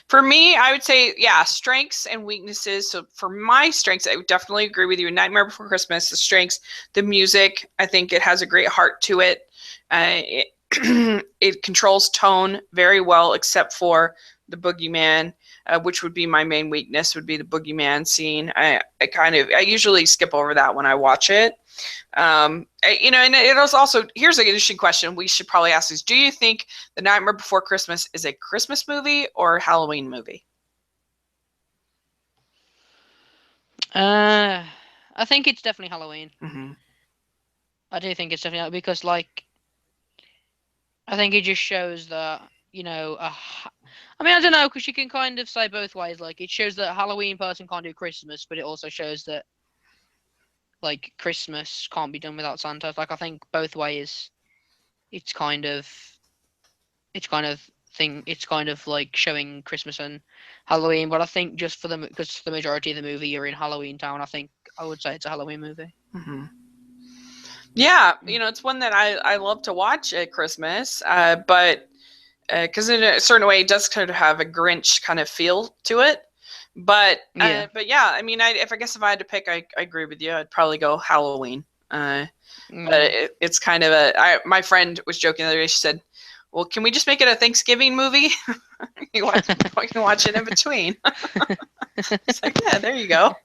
Speaker 1: For me, I would say, strengths and weaknesses. So for my strengths, I would definitely agree with you. Nightmare Before Christmas, the strengths, the music. I think it has a great heart to it. It controls tone very well, except for the boogeyman, which would be my main weakness, would be the boogeyman scene. I usually skip over that when I watch it. And it was also, here's an interesting question we should probably ask is, do you think The Nightmare Before Christmas is a Christmas movie or a Halloween movie?
Speaker 2: I think it's definitely Halloween.
Speaker 1: Mm-hmm.
Speaker 2: I do think it's definitely because, like, I think it just shows that, I mean, I don't know, because you can kind of say both ways. Like, it shows that a Halloween person can't do Christmas, but it also shows that, like, Christmas can't be done without Santa. Like, I think both ways, it's kind of like showing Christmas and Halloween. But I think just because the majority of the movie you're in Halloween Town, I think I would say it's a Halloween movie.
Speaker 1: Mm-hmm. Yeah, it's one that I love to watch at Christmas, but because in a certain way it does kind of have a Grinch kind of feel to it. But yeah, I mean, if I had to pick, I agree with you. I'd probably go Halloween. But it's kind of my friend was joking the other day. She said, "Well, can we just make it a Thanksgiving movie? you can watch it in between." It's like, yeah, there you go.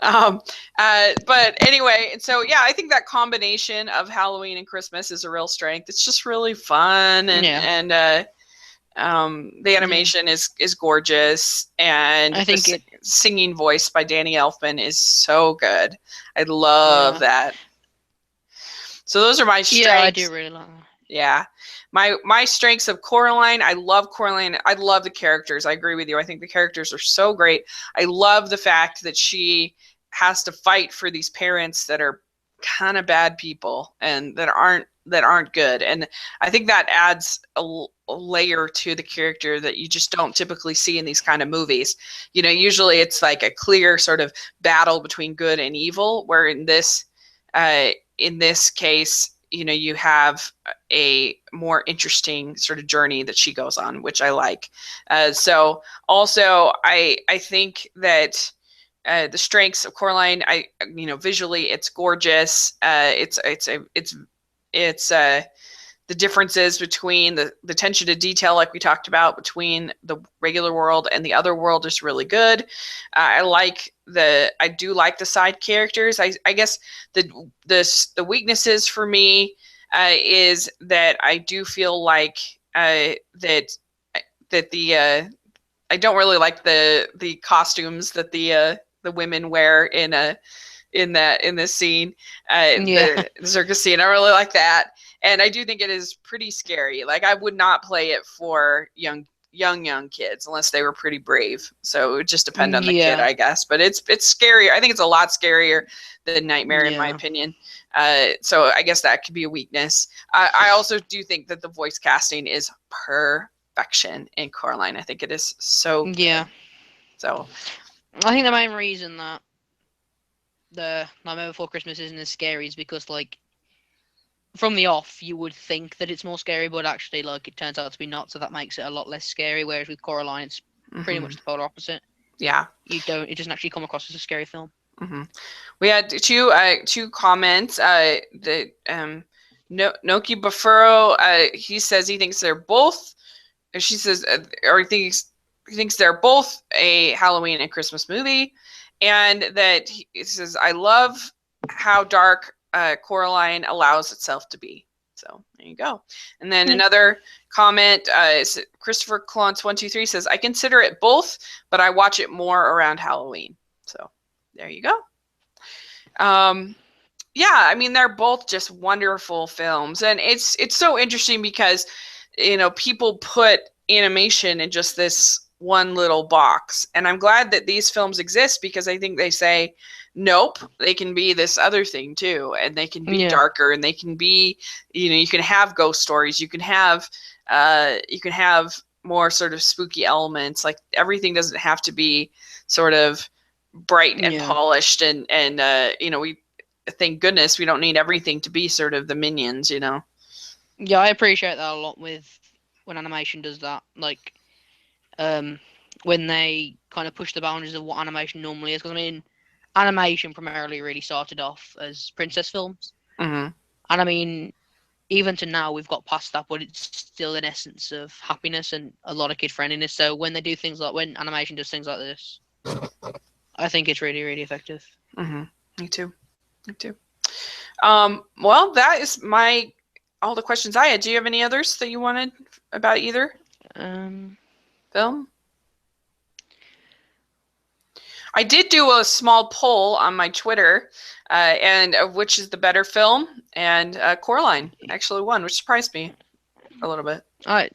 Speaker 1: But anyway, and so yeah, I think that combination of Halloween and Christmas is a real strength. It's just really fun, and the animation is gorgeous, and
Speaker 2: I think
Speaker 1: singing voice by Danny Elfman is so good. I love that. So those are my strengths.
Speaker 2: Yeah, I do really like that.
Speaker 1: Yeah. My strengths of Coraline, I love Coraline. I love the characters. I agree with you. I think the characters are so great. I love the fact that she has to fight for these parents that are kind of bad people and that aren't good. And I think that adds a layer to the character that you just don't typically see in these kind of movies. Usually it's like a clear sort of battle between good and evil, where in this case, you have a more interesting sort of journey that she goes on, which I like. So also, I think that the strengths of Coraline, visually it's gorgeous. It's the differences between the attention to detail, like we talked about, between the regular world and the other world is really good. I do like the side characters. I guess the weaknesses for me is that I do feel like that the I don't really like the costumes that the women wear in this scene, the circus scene. I really like that. And I do think it is pretty scary. Like, I would not play it for young young kids unless they were pretty brave. So it would just depend on the kid,
Speaker 2: Yeah.
Speaker 1: I guess. But it's scary. I think it's a lot scarier than Nightmare, in my
Speaker 2: Yeah.
Speaker 1: opinion. So I guess that could be a weakness. I also do think that the voice casting is perfection in Coraline. I think it is so
Speaker 2: Yeah.
Speaker 1: good. So
Speaker 2: I think the main reason that the Nightmare Before Christmas isn't as scary is because, like, from the off, you would think that it's more scary, but actually, like, it turns out to be not, so that makes it a lot less scary. Whereas with Coraline, it's pretty much the polar opposite.
Speaker 1: Yeah.
Speaker 2: It doesn't actually come across as a scary film.
Speaker 1: We had two comments. Noki Bafuro, he says he thinks they're both. She says, or he thinks they're both a Halloween and Christmas movie, and that he says, I love how dark Coraline allows itself to be. So there you go. And then another comment, Christopher Clance 123 says, I consider it both, but I watch it more around Halloween. So there you go. Yeah, I mean, they're both just wonderful films, and it's so interesting because people put animation in just this one little box, and I'm glad that these films exist because I think they say nope, they can be this other thing too, and they can be darker, and they can be, you can have ghost stories, you can have more sort of spooky elements. Like, everything doesn't have to be sort of bright and polished, and we, thank goodness, we don't need everything to be sort of the Minions.
Speaker 2: Yeah, I appreciate that a lot with when animation does that. Like, when they kind of push the boundaries of what animation normally is. Because, I mean, animation primarily really started off as princess films.
Speaker 1: Mm-hmm.
Speaker 2: And, I mean, even to now, we've got past that, but it's still an essence of happiness and a lot of kid friendliness. So when they do things like, when animation does things like this, I think it's really, really effective.
Speaker 1: Mm-hmm. Me too. Well, that is all the questions I had. Do you have any others that you wanted about either film? I did do a small poll on my Twitter, and of which is the better film, and Coraline actually won, which surprised me a little bit.
Speaker 2: I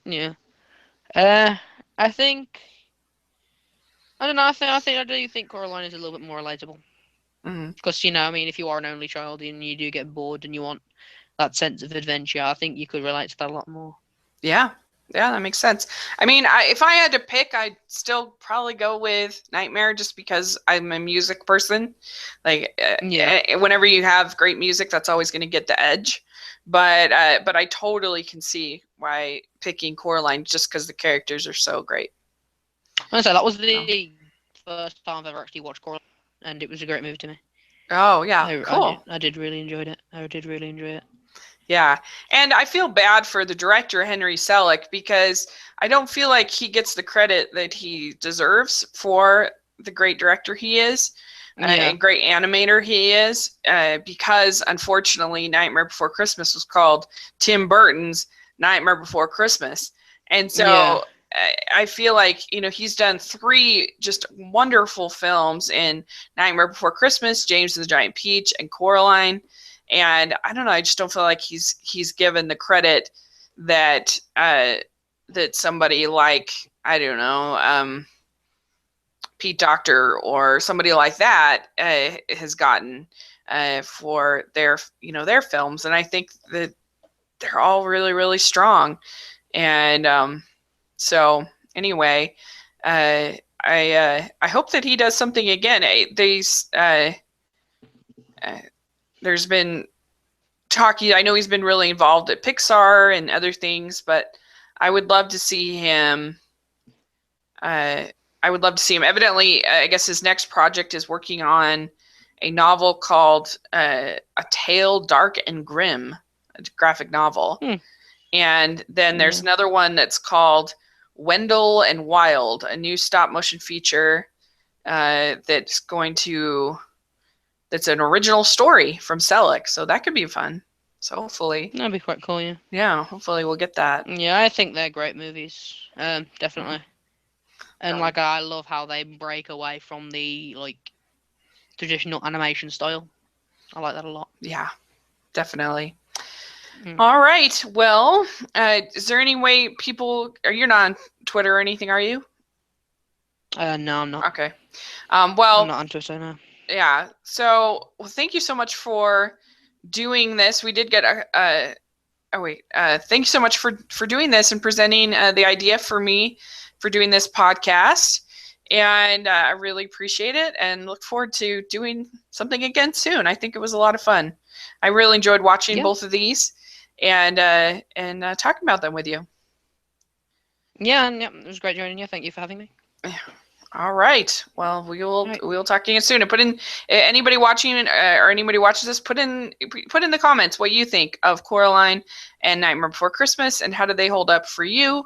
Speaker 2: think I don't know. I do think Coraline is a little bit more relatable. Because I mean, if you are an only child and you do get bored and you want that sense of adventure, I think you could relate to that a lot more.
Speaker 1: Yeah, that makes sense. I mean, if I had to pick, I'd still probably go with Nightmare, just because I'm a music person. Like, whenever you have great music, that's always going to get the edge. But I totally can see why picking Coraline, just because the characters are so great.
Speaker 2: I say that was the first time I've ever actually watched Coraline, and it was a great movie to me.
Speaker 1: Oh yeah, cool.
Speaker 2: I did really enjoy it. I did really enjoy it.
Speaker 1: Yeah, and I feel bad for the director, Henry Selick, because I don't feel like he gets the credit that he deserves for the great director he is, and great animator he is, because unfortunately Nightmare Before Christmas was called Tim Burton's Nightmare Before Christmas. And so I feel like, he's done 3 just wonderful films in Nightmare Before Christmas, James and the Giant Peach, and Coraline. And I don't know, I just don't feel like he's given the credit that that somebody like, I don't know, Pete Docter or somebody like that has gotten for their films. And I think that they're all really, really strong. And so anyway, I hope that he does something again. There's been talking. I know he's been really involved at Pixar and other things, but I would love to see him. Evidently, I guess his next project is working on a novel called A Tale Dark and Grim, a graphic novel. And then there's another one that's called Wendell and Wild, a new stop motion feature that's an original story from Selick. So that could be fun. So hopefully.
Speaker 2: That'd be quite cool, yeah.
Speaker 1: Yeah, hopefully we'll get that.
Speaker 2: Yeah, I think they're great movies. Definitely. And I love how they break away from the traditional animation style. I like that a lot.
Speaker 1: Yeah, definitely. All right. Well, is there any way people? You're not on Twitter or anything, are you?
Speaker 2: No, I'm not.
Speaker 1: Okay.
Speaker 2: I'm
Speaker 1: Well,
Speaker 2: not on Twitter now.
Speaker 1: yeah. So, well, thank you so much for doing this. We did get oh wait. Thank you so much for doing this and presenting the idea for me for doing this podcast. And I really appreciate it and look forward to doing something again soon. I think it was a lot of fun. I really enjoyed watching both of these and talking about them with you.
Speaker 2: Yeah, and it was great joining you. Thank you for having me.
Speaker 1: All right. Well, we will talk again soon. And put in anybody watching or anybody watches this, put in the comments what you think of Coraline and Nightmare Before Christmas, and how do they hold up for you,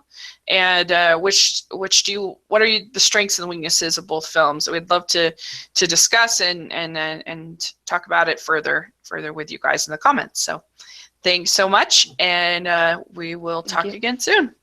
Speaker 1: and which what are the strengths and weaknesses of both films? We'd love to discuss and talk about it further with you guys in the comments. So thanks so much, and we will talk again soon.